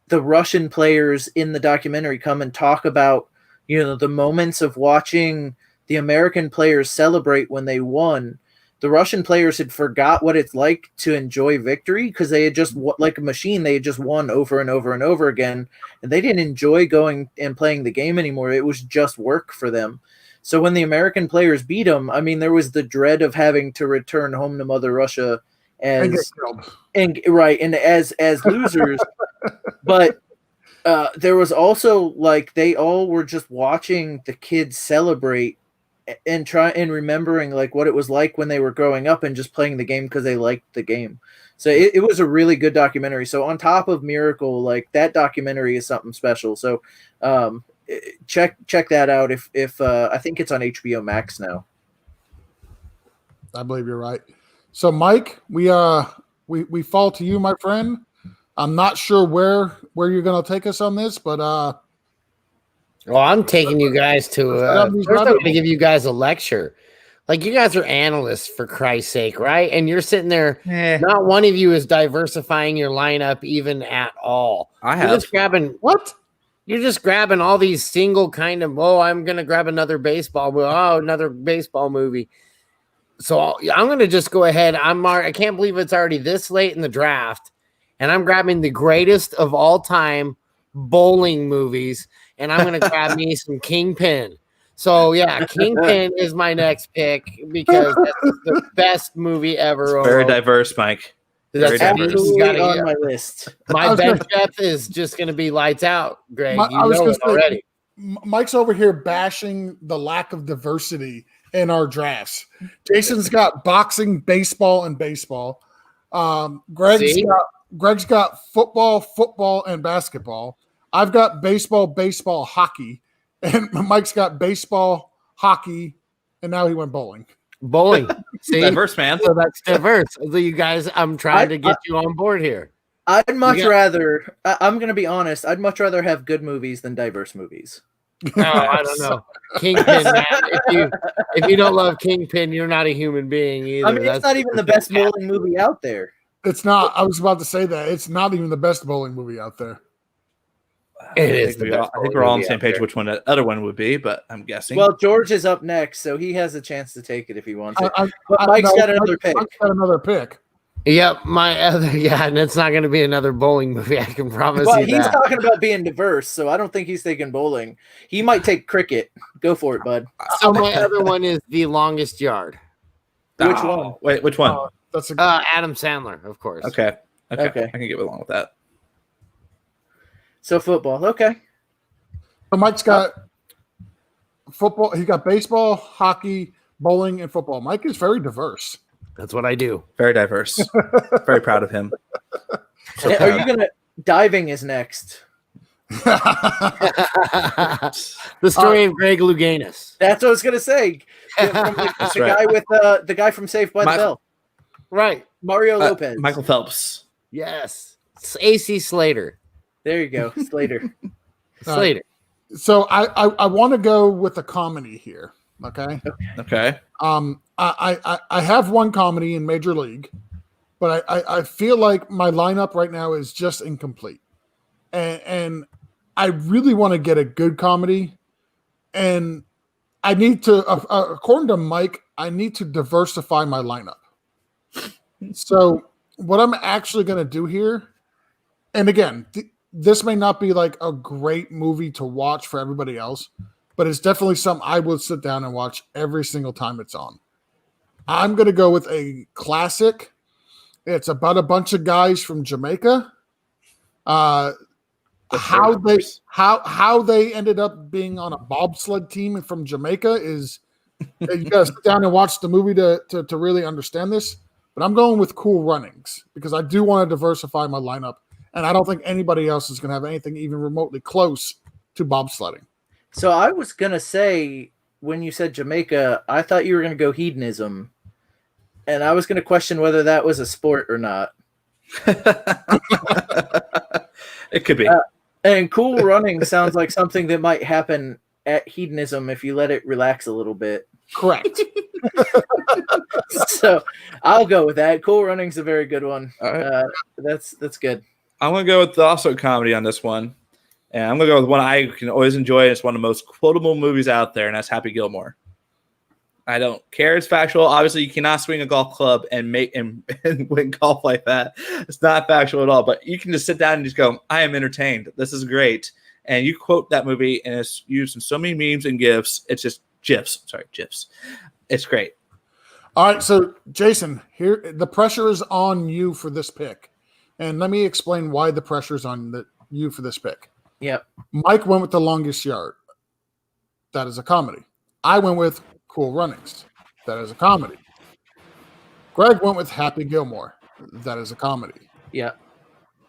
the Russian players in the documentary come and talk about, the moments of watching the American players celebrate when they won. The Russian players had forgot what it's like to enjoy victory because they had just, like a machine, they had just won over and over and over again. And they didn't enjoy going and playing the game anymore. It was just work for them. So when the American players beat them, I mean, there was the dread of having to return home to Mother Russia as losers. But there was also like they all were just watching the kids celebrate and remembering like what it was like when they were growing up and just playing the game because they liked the game. So it was a really good documentary. So on top of Miracle, like that documentary is something special. So check that out if I think it's on HBO Max now. I believe you're right. So Mike, we fall to you, my friend. I'm not sure where you're going to take us on this, but well, I'm taking you guys to first I'm going to give you guys a lecture. Like, you guys are analysts, for Christ's sake, right? And you're sitting there. Not one of you is diversifying your lineup even at all. You're just grabbing what? You're just grabbing all these single kind of. Oh, I'm going to grab another baseball. Oh, another baseball movie. So I'm going to just go ahead. I can't believe it's already this late in the draft, and I'm grabbing the greatest of all time bowling movies, and I'm going to grab me some Kingpin. So, yeah, Kingpin is my next pick because that's the best movie ever. Very diverse, Mike. That's absolutely on my list. My bench depth is just going to be lights out, Greg. You know it already. Mike's over here bashing the lack of diversity in our drafts. Jason's got boxing, baseball, and baseball. Greg's got football, and basketball. I've got baseball, hockey. And Mike's got baseball, hockey, and now he went bowling. Bowling. See? Diverse, man. So that's diverse. So you guys, I'm trying to get you on board here. I'd much rather, I'm going to be honest, I'd much rather have good movies than diverse movies. No, I don't know. Kingpin, man. If you don't love Kingpin, you're not a human being either. I mean, it's not even the best bowling movie out there. It's not. I was about to say that. It's not even the best bowling movie out there. It is. I think we're all on the same page which one the other one would be, but I'm guessing. Well, George is up next, so he has a chance to take it if he wants it. But Mike's got another pick. Mike's got another pick. Yep, and it's not going to be another bowling movie. I can promise you that. He's talking about being diverse, so I don't think he's taking bowling. He might take cricket. Go for it, bud. So my other one is The Longest Yard. Which one? Wait, which one? That's Adam Sandler, of course. Okay. I can get along with that. So football, okay. So Mike's got football. He got baseball, hockey, bowling, and football. Mike is very diverse. That's what I do. Very diverse. Very proud of him. So are you gonna? Diving is next. The story of Greg Louganis. That's what I was gonna say. The guy from Saved by the Bell. Right. Mario Lopez. Michael Phelps. Yes. It's AC Slater. There you go. Slater. Slater. So I want to go with a comedy here. Okay. I have one comedy in Major League, but I feel like my lineup right now is just incomplete. And I really want to get a good comedy. And I need to, according to Mike, I need to diversify my lineup. So what I'm actually going to do here, and again, this may not be like a great movie to watch for everybody else, but it's definitely something I will sit down and watch every single time it's on. I'm going to go with a classic. It's about a bunch of guys from Jamaica. How they ended up being on a bobsled team from Jamaica is you got to sit down and watch the movie to really understand this. But I'm going with Cool Runnings because I do want to diversify my lineup, and I don't think anybody else is going to have anything even remotely close to bobsledding. So I was going to say, when you said Jamaica, I thought you were going to go hedonism. and I was going to question whether that was a sport or not. It could be. And Cool Running sounds like something that might happen at hedonism if you let it relax a little bit. Correct. So I'll go with that. Cool Running's a very good one. All right. That's good. I'm going to go with also comedy on this one. And I'm going to go with one I can always enjoy. It's one of the most quotable movies out there, and that's Happy Gilmore. I don't care. It's factual. Obviously, you cannot swing a golf club and win golf like that. It's not factual at all. But you can just sit down and just go, I am entertained. This is great. And you quote that movie, and it's used in so many memes and GIFs. It's just GIFs. Sorry, GIFs. It's great. All right, so Jason, here the pressure is on you for this pick, and let me explain why the pressure is on you for this pick. Yep. Mike went with The Longest Yard. That is a comedy. I went with Cool Runnings. That is a comedy. Greg went with Happy Gilmore. That is a comedy. Yeah.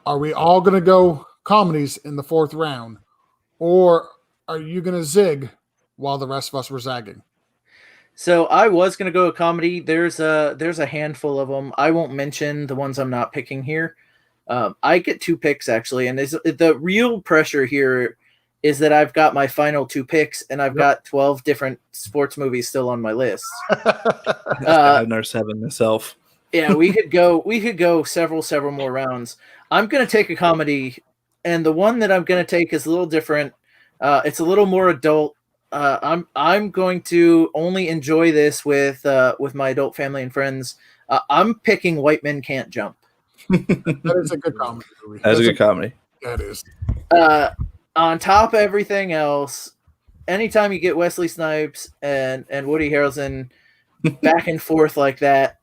Are we all going to go comedies in the fourth round, or are you going to zig while the rest of us were zagging? So I was going to go a comedy. There's a handful of them. I won't mention the ones I'm not picking here. I get 2 picks actually, and the real pressure here is that I've got my final 2 picks, and I've got 12 different sports movies still on my list. I have another 7 myself. Yeah, we could go several more rounds. I'm going to take a comedy, and the one that I'm going to take is a little different. It's a little more adult. I'm going to only enjoy this with my adult family and friends. I'm picking White Men Can't Jump. That is a good comedy movie. That's a good comedy. That is. On top of everything else, anytime you get Wesley Snipes and Woody Harrelson back and forth like that,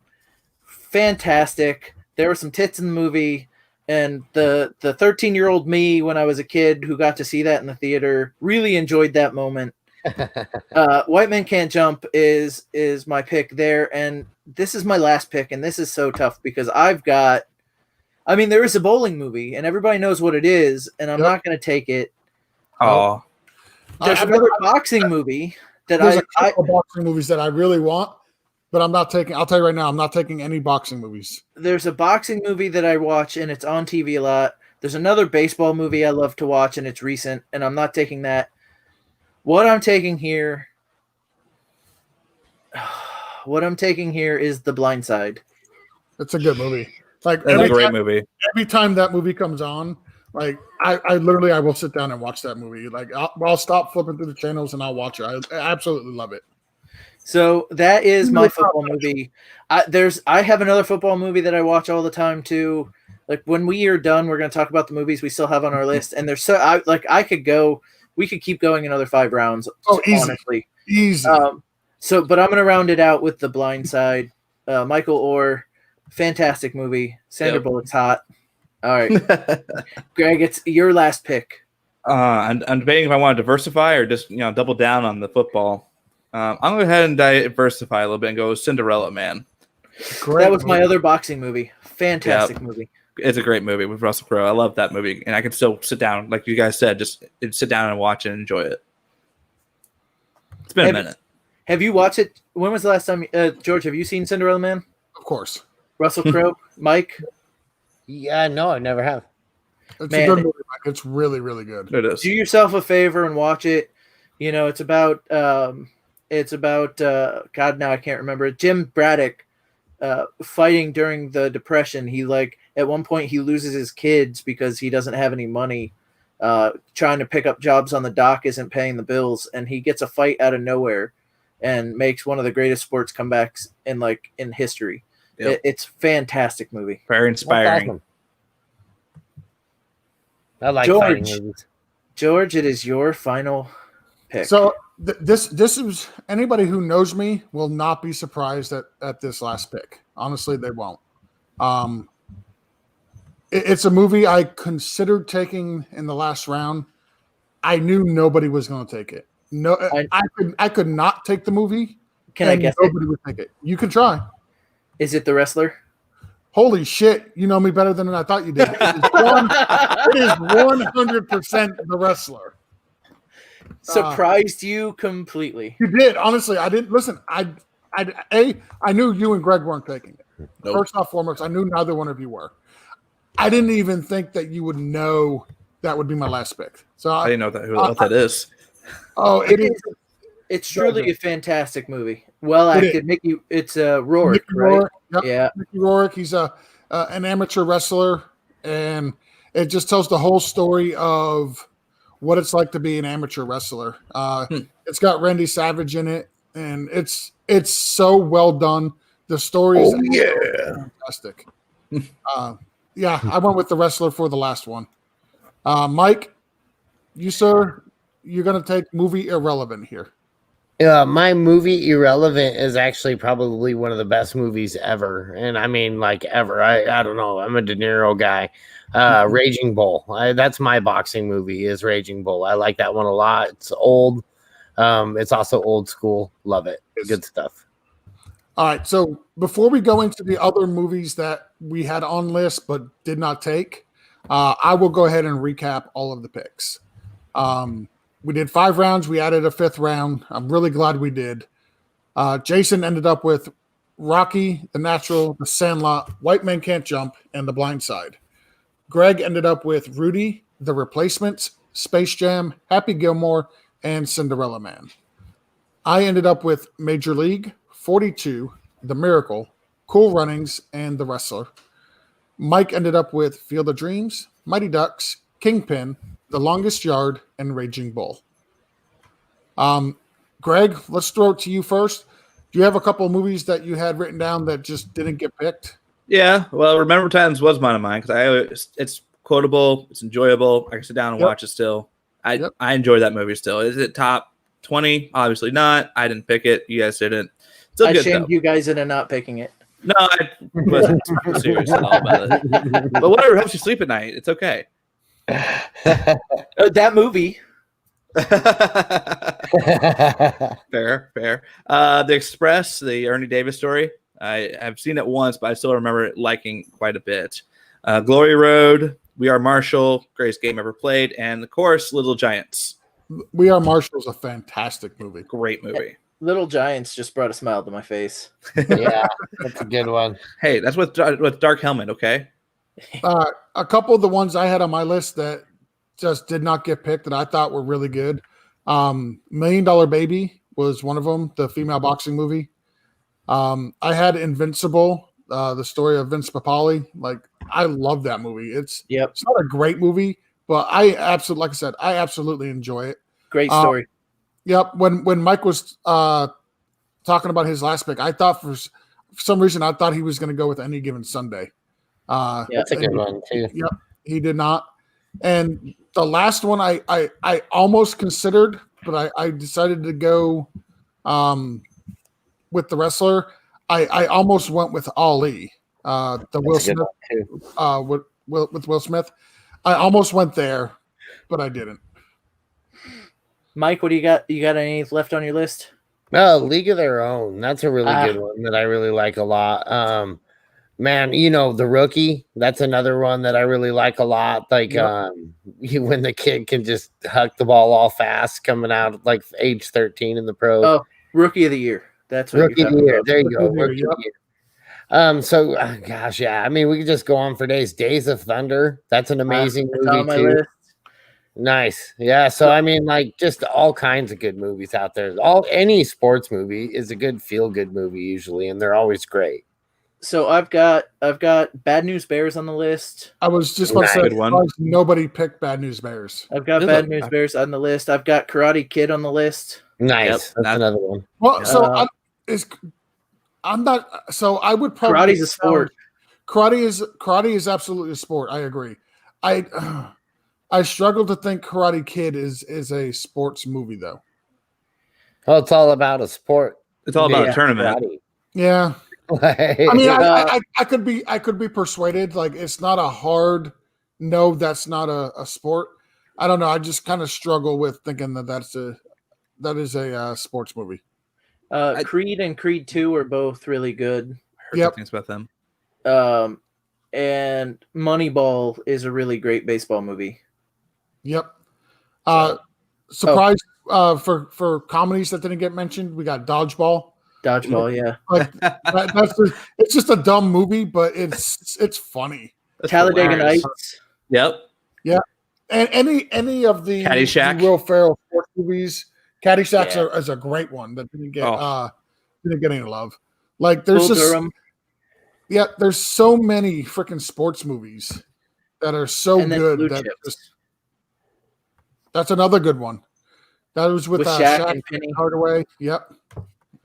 fantastic. There were some tits in the movie, and the 13-year-old me when I was a kid who got to see that in the theater really enjoyed that moment. White Men Can't Jump is my pick there, and this is my last pick, and this is so tough because there is a bowling movie, and everybody knows what it is, and I'm not going to take it. Oh, There's another boxing movie that There's a couple of boxing movies that I really want, but I'm not taking. I'll tell you right now, I'm not taking any boxing movies. There's a boxing movie that I watch, and it's on TV a lot. There's another baseball movie I love to watch, and it's recent, and I'm not taking that. What I'm taking here is The Blind Side. It's a good movie. Like that's a great movie. Every time that movie comes on, like I literally will sit down and watch that movie. Like I'll stop flipping through the channels and I'll watch it. I absolutely love it. So that is my football movie. I have another football movie that I watch all the time too. Like when we are done, we're going to talk about the movies we still have on our list, and there's we could keep going another 5 rounds. Oh, honestly, easy. But I'm going to round it out with The Blind Side. Michael Orr, fantastic movie. Sandra Bullock's hot. All right, Greg, it's your last pick. I'm debating if I want to diversify or just double down on the football. I'm going to go ahead and diversify a little bit and go Cinderella Man. That was my other boxing movie. Fantastic movie. It's a great movie with Russell Crowe. I love that movie, and I can still sit down, like you guys said, just sit down and watch it and enjoy it. It's been a minute. Have you watched it? When was the last time, George? Have you seen Cinderella Man? Of course. Russell Crowe, Mike. Yeah, no, I never have. It's a good movie, Mike. It's really, really good. It is. Do yourself a favor and watch it. It's about God. Now I can't remember it. Jim Braddock. Fighting during the Depression, he at one point he loses his kids because he doesn't have any money. Trying to pick up jobs on the dock isn't paying the bills, and he gets a fight out of nowhere and makes one of the greatest sports comebacks in history. Yep. It's a fantastic movie. Very inspiring. Awesome. I like fighting movies. George, it is your final pick. So this is anybody who knows me will not be surprised at this last pick. Honestly, they won't. It's a movie I considered taking in the last round. I knew nobody was going to take it. No, I could not take the movie. Can I guess nobody would take it. You can try. Is it The Wrestler? Holy shit! You know me better than I thought you did. It is 100% The Wrestler. Surprised you completely. You did. Honestly, I didn't listen. I knew you and Greg weren't taking it. Nope. First and foremost, I knew neither one of you were. I didn't even think that you would know that would be my last pick. So I didn't know what that is. Oh, it is. It's truly a fantastic movie. Well acted. Mickey, it's Rourke, Mickey right? Rourke, yep. Yeah. Mickey Rourke. He's an amateur wrestler, and it just tells the whole story of what it's like to be an amateur wrestler. It's got Randy Savage in it, and it's so well done. The story is fantastic. Yeah, I went with The Wrestler for the last one. Mike, you sir, you're gonna take movie irrelevant here. My movie Irrelevant is actually probably one of the best movies ever. And I mean, like, ever. I don't know. I'm a De Niro guy. Raging Bull. That's my boxing movie is Raging Bull. I like that one a lot. It's old. It's also old school. Love it. Good stuff. All right. So before we go into the other movies that we had on list but did not take, I will go ahead and recap all of the picks. We did 5 rounds. We added a 5th round. I'm really glad we did. Jason ended up with Rocky, The Natural, The Sandlot, White Man Can't Jump, and The Blind Side. Greg ended up with Rudy, The Replacements, Space Jam, Happy Gilmore, and Cinderella Man. I ended up with Major League, 42, The Miracle, Cool Runnings, and The Wrestler. Mike ended up with Field of Dreams, Mighty Ducks, Kingpin, The Longest Yard, and Raging Bull. Greg, let's throw it to you first. Do you have a couple of movies that you had written down that just didn't get picked? Yeah, well, Remember Times was one of mine because it's quotable, it's enjoyable. I can sit down and watch it still. I enjoy that movie still. Is it top 20? Obviously not. I didn't pick it. You guys didn't. Still I good, shamed though. you guys into not picking it. No, I wasn't serious at all about it. But whatever helps you sleep at night, it's okay. That movie. Fair. The Express, the Ernie Davis story. I've seen it once, but I still remember it liking quite a bit. Glory Road, We Are Marshall, greatest game ever played, and of course, Little Giants. We Are Marshall is a fantastic movie. Great movie. Little Giants just brought a smile to my face. Yeah, that's a good one. Hey, that's with Dark Helmet, okay? A couple of the ones I had on my list that just did not get picked that I thought were really good. $1 Million Baby was one of them, the female boxing movie. I had Invincible, the story of Vince Papale. Like, I love that movie. It's not a great movie, but I absolutely enjoy it. Great story. Yep. When Mike was talking about his last pick, I thought for some reason I thought he was going to go with Any Given Sunday. That's a good one too. Yep, he did not. And the last one I almost considered, but I decided to go with The Wrestler. I almost went with Ali, the Will Smith with Will Smith. I almost went there, but I didn't. Mike, what do you got? You got any left on your list? Oh, League of Their Own. That's a really good one that I really like a lot. Man, The Rookie. That's another one that I really like a lot. Like when the kid can just huck the ball all fast, coming out at like age 13 in the pros. Oh, Rookie of the Year. That's what Rookie of the Year. There you go. Rookie of the Year. So gosh, yeah. I mean, we could just go on for days. Days of Thunder. That's an amazing movie too. List. Nice. Yeah. So I mean, like, just all kinds of good movies out there. Any sports movie is a good feel-good movie usually, and they're always great. So I've got Bad News Bears on the list. I was just about to say nobody picked Bad News Bears. I've got Bad News Bears on the list. I've got Karate Kid on the list. Nice. That's another one. Well, I'm not. So I would probably. Karate's a sport. Karate is absolutely a sport. I agree. I struggle to think Karate Kid is a sports movie though. Well, it's all about a sport. It's all about a tournament. Karate. Yeah. I mean, I could be persuaded. Like, it's not a hard no. That's not a sport. I don't know. I just kind of struggle with thinking that is a sports movie. Creed and Creed 2 are both really good. Heard good things about them. And Moneyball is a really great baseball movie. Yep. Surprise for comedies that didn't get mentioned. We got Dodgeball. Dodgeball, yeah. Like it's just a dumb movie, but it's funny. Talladega hilarious. Nights. Yep. And any of the Caddyshack. Will Ferrell sports movies, Caddyshack Yeah. is a great one that didn't get Oh. any love. Like there's Bull just Durham. there's so many freaking sports movies that are so And then good Blue that Chips. that's another good one. That was with Shaq Shaq and Penny. Hardaway. Yep.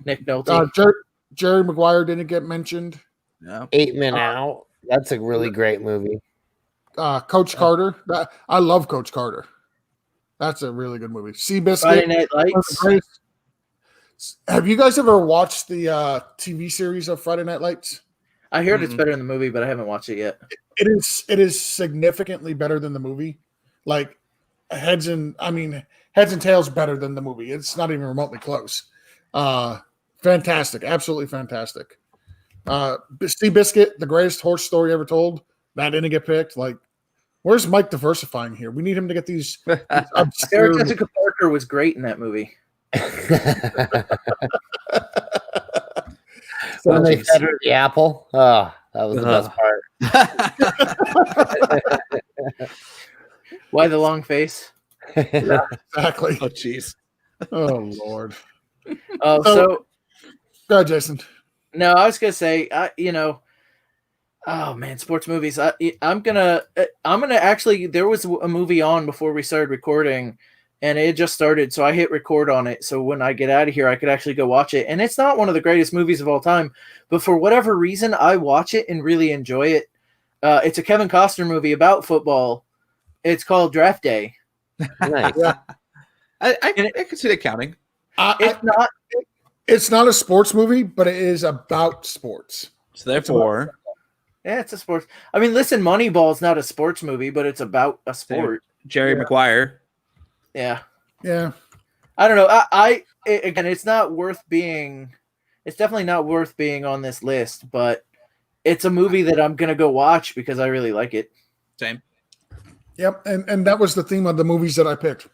Nick Nolte. Jerry Maguire didn't get mentioned. Yeah. 8 Men Out. That's a really great movie. Coach Carter. I love Coach Carter. That's a really good movie. Seabiscuit. Friday Night Lights. Have you guys ever watched the TV series of Friday Night Lights? I heard it's better than the movie, but I haven't watched it yet. It is significantly better than the movie. Like heads and tails better than the movie. It's not even remotely close. Fantastic, absolutely fantastic. Seabiscuit, the greatest horse story ever told. That didn't get picked. Like, where's Mike diversifying here? We need him to get these obscure. Sarah Jessica Parker was great in that movie. When they fed her the apple. Oh, that was the best part. Why the long face? Exactly. Oh, jeez. Oh Lord. Oh, So- so Go ahead, Jason. no, I was gonna say, oh man, sports movies. I'm gonna actually. There was a movie on before we started recording, and it just started, so I hit record on it. So when I get out of here, I could actually go watch it. And it's not one of the greatest movies of all time, but for whatever reason, I watch it and really enjoy it. It's a Kevin Costner movie about football. It's called Draft Day. Nice. Yeah. I can see that counting. It's not. It's not a sports movie, but it is about sports. So therefore, Yeah, it's a sports. I mean, listen, Moneyball's not a sports movie, but it's about a sport. Jerry Maguire. Yeah. Yeah. I don't know. Again, it's not worth being. It's definitely not worth being on this list, but it's a movie that I'm gonna go watch because I really like it. Same. Yep. And that was the theme of the movies that I picked.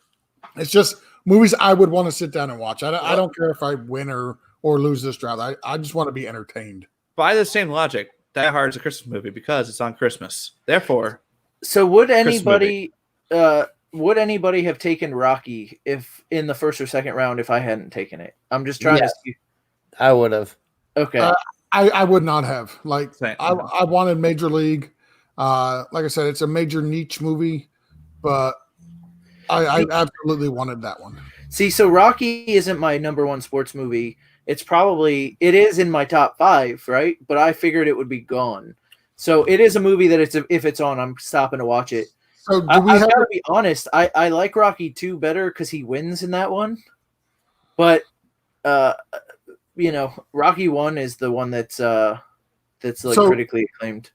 It's just movies I would want to sit down and watch. I don't care if I win or lose this draft. I just want to be entertained. By the same logic, Die Hard is a Christmas movie because it's on Christmas. Therefore, So would Christmas anybody have taken Rocky if in the first or second round if I hadn't taken it? I'm just trying Yes. to see. I would have. Okay. I would not have. Like Same. I wanted Major League. Like I said, it's a major niche movie, but I absolutely wanted that one. See, so Rocky isn't my number one sports movie. It is in my top 5, right? But I figured it would be gone. So it is a movie that if it's on, I'm stopping to watch it. So do I we have gotta be honest. I like Rocky 2 better because he wins in that one. But Rocky 1 is the one that's like So- critically acclaimed.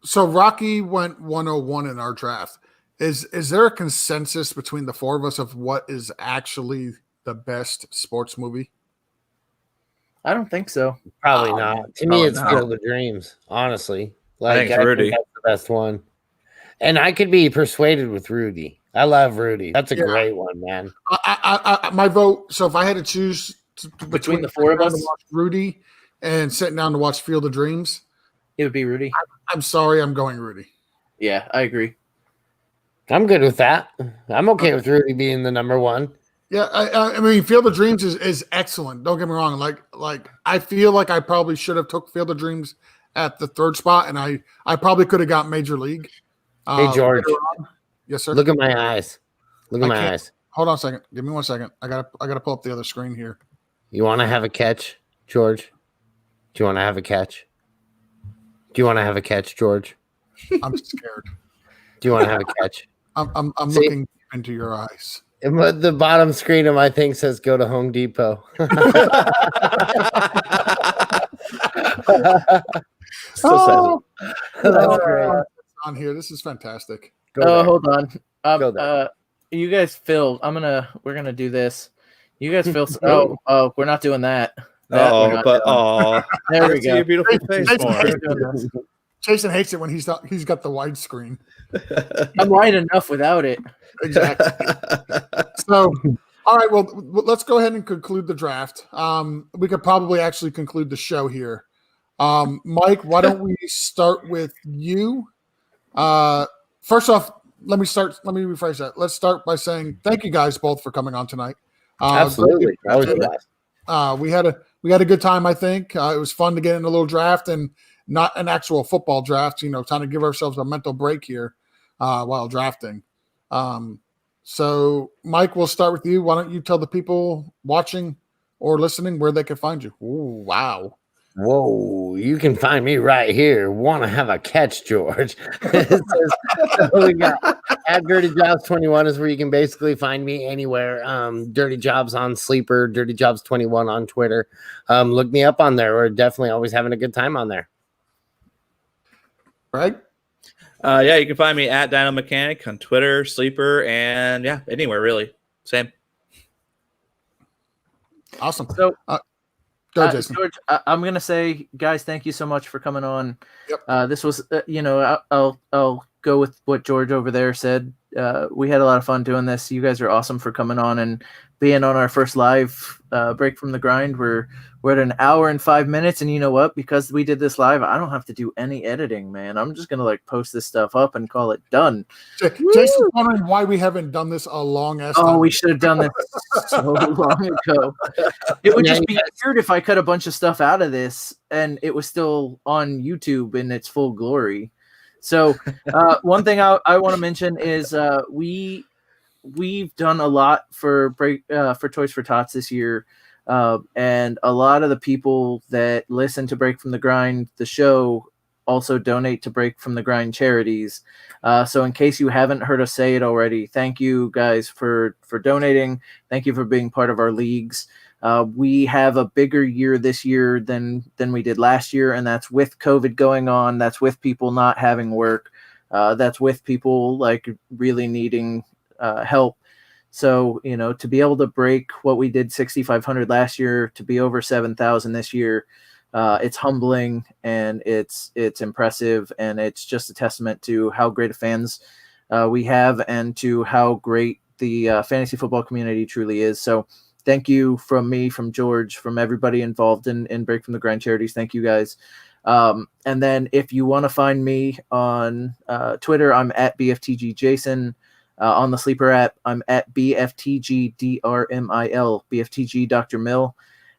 So Rocky went 101 in our draft. Is there a consensus between the four of us of what is actually the best sports movie? I don't think so. Probably Oh, not. To probably me, it's not. Field of Dreams, honestly. think it's Rudy. that's the best one. And I could be persuaded with Rudy. I love Rudy. That's a Yeah. great one, man. My vote. So if I had to choose Between the four of sitting down us? to watch Rudy and sitting down to watch Field of Dreams, It would be Rudy. I'm sorry, I'm going Rudy. Yeah, I agree. I'm good with that. I'm okay with Rudy being the number one. Yeah, I mean, Field of Dreams is excellent. Don't get me wrong. Like I feel like I probably should have took Field of Dreams at the third spot, and I probably could have got Major League. Hey, George. later on. Yes, sir. Look at my eyes. Look at I my can't- eyes. Hold on a second. Give me 1 second. I gotta pull up the other screen here. You want to have a catch, George? Do you want to have a catch? Do you want to have a catch, George? I'm scared. Do you want to have a catch? I'm See? looking into your eyes. But the bottom screen of my thing says go to Home Depot. Still Oh, That's great. on here. This is fantastic. Go Oh, there. hold on. Go there. You guys fill. We're gonna do this. You guys fill. Oh, we're not doing that. That we're Oh, not but doing. There we see your go. beautiful face Jason more. hates it. Jason hates it when he's got the widescreen. I'm right enough without it. Exactly. So, All right. Well, let's go ahead and conclude the draft. We could probably actually conclude the show here. Mike, why don't we start with you? First off, let me rephrase that. Let's start by saying thank you guys both for coming on tonight. Absolutely. Always a blast. We had a good time, I think. It was fun to get in a little draft and not an actual football draft, trying to give ourselves a mental break here while drafting. So, Mike, we'll start with you. Why don't you tell the people watching or listening where they can find you? Ooh, wow. Whoa, you can find me right here. Want to have a catch, George? So we got at Dirty Jobs 21 is where you can basically find me anywhere. Dirty Jobs on Sleeper, Dirty Jobs 21 on Twitter. Look me up on there. We're definitely always having a good time on there. Right? Yeah, you can find me at Dino Mechanic on Twitter, Sleeper, and anywhere really. Same. Awesome. So, go, Jason. George, I'm gonna say, guys, thank you so much for coming on. Yep. This was, I'll go with what George over there said. We had a lot of fun doing this. You guys are awesome for coming on and being on our first live break from the grind. We're at an hour and 5 minutes, and you know what? Because we did this live, I don't have to do any editing, man. I'm just gonna post this stuff up and call it done. Jason's wondering why we haven't done this a long ass time. Oh, we should have done this so long ago. It would just be weird if I cut a bunch of stuff out of this and it was still on YouTube in its full glory. So one thing I want to mention is we've done a lot for Toys for Tots this year, and a lot of the people that listen to Break from the Grind, the show, also donate to Break from the Grind charities. So in case you haven't heard us say it already, thank you guys for donating. Thank you for being part of our leagues. We have a bigger year this year than we did last year, and that's with COVID going on. That's with people not having work. That's with people really needing help. So, to be able to break what we did 6,500 last year to be over 7,000 this year, it's humbling and it's impressive, and it's just a testament to how great of fans we have and to how great the fantasy football community truly is. So thank you from me, from George, from everybody involved in Break from the Grind charities. Thank you guys. And then if you want to find me on Twitter, I'm at BFTGJason. On the Sleeper app, I'm at BFTGDRMIL, BFTG Dr. Mill.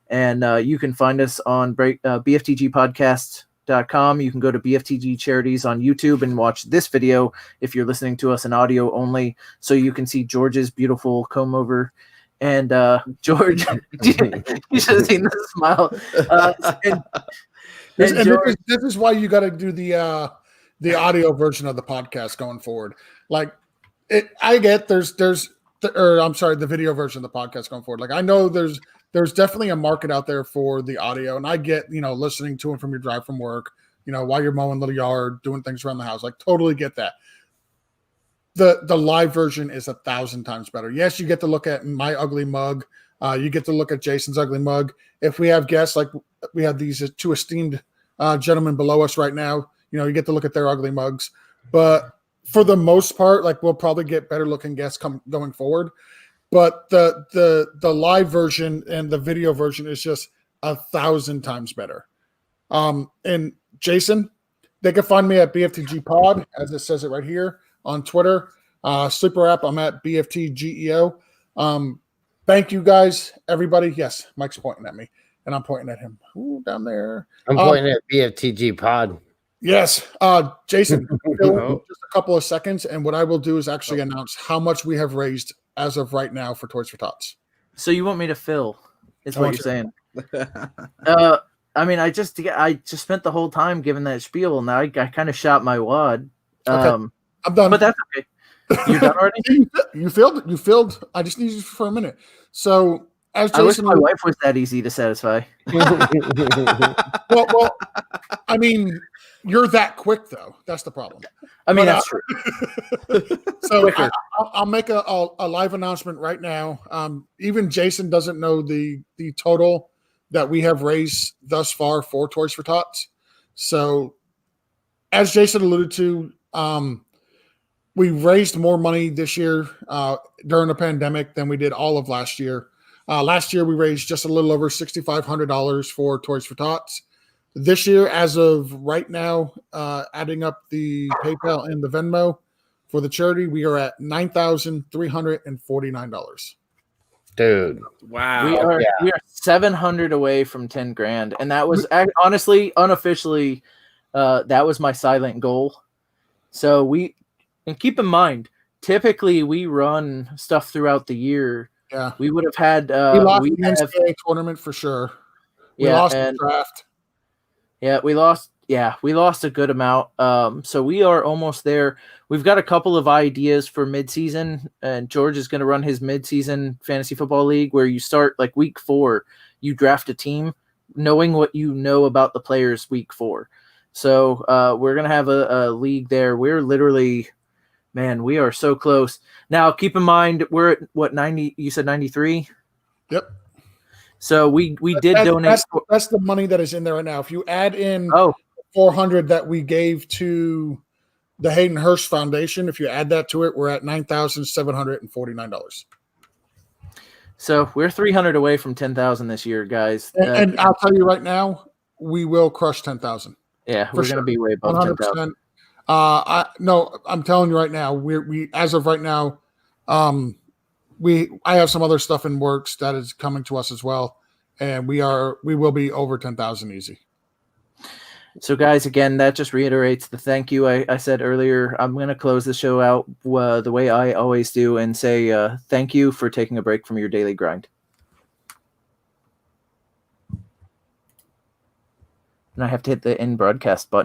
And you can find us on BFTGpodcast.com. You can go to BFTG Charities on YouTube and watch this video if you're listening to us in audio only, so you can see George's beautiful comb over. And George, you should have seen the smile. This is why you got to do the audio version of the podcast going forward. I get the video version of the podcast going forward. I know there's definitely a market out there for the audio, and I get, listening to it from your drive from work, while you're mowing the yard, doing things around the house. Totally get that. The live version is 1,000 times better. Yes, you get to look at my ugly mug. You get to look at Jason's ugly mug. If we have guests, like we have these two esteemed gentlemen below us right now, you get to look at their ugly mugs. But for the most part, we'll probably get better looking guests going forward. But the live version and the video version is just 1,000 times better. And Jason, they can find me at BFTG Pod, as it says it right here, on Twitter. Sleeper app, I'm at BFTGEO. Thank you guys, everybody. Yes, Mike's pointing at me, and I'm pointing at him. Ooh, down there. I'm pointing at BFTG Pod. Yes. Jason, just a couple of seconds, and what I will do is actually announce how much we have raised as of right now for Toys for Tots. So you want me to fill, is what you're saying. I just spent the whole time giving that spiel. Now I kind of shot my wad. Okay. I'm done. But that's okay. You're done already? You filled. I just need you for a minute. So as Jason, I wish my wife was that easy to satisfy. well, I mean, you're that quick though. That's the problem. That's true. So I'll make a live announcement right now. Even Jason doesn't know the total that we have raised thus far for Toys for Tots. So as Jason alluded to, we raised more money this year during the pandemic than we did all of last year. Last year, we raised just a little over $6,500 for Toys for Tots. This year, as of right now, adding up the PayPal and the Venmo for the charity, we are at $9,349. Dude. Wow. We are 700 away from 10 grand, and that was honestly, unofficially, that was my silent goal. So and keep in mind, typically we run stuff throughout the year. Yeah, we would have had. We lost the NCAA tournament for sure. We lost the draft. Yeah, we lost. Yeah, we lost a good amount. So we are almost there. We've got a couple of ideas for midseason, and George is going to run his midseason fantasy football league where you start like week 4, you draft a team, knowing what you know about the players week 4. So we're going to have a league there. We're literally, man, we are so close. Now, keep in mind, we're at what, 90? You said 93? Yep. So we did donate. That's the money that is in there right now. If you add in 400 that we gave to the Hayden Hurst Foundation, if you add that to it, we're at $9,749. So we're 300 away from 10,000 this year, guys. And I'll tell you right now, we will crush 10,000. Yeah, we're going to be way above 10,000. I'm telling you right now, we as of right now, I have some other stuff in works that is coming to us as well, and we will be over 10,000 easy. So, guys, again, that just reiterates the thank you I said earlier. I'm going to close the show out the way I always do and say thank you for taking a break from your daily grind. And I have to hit the end broadcast button.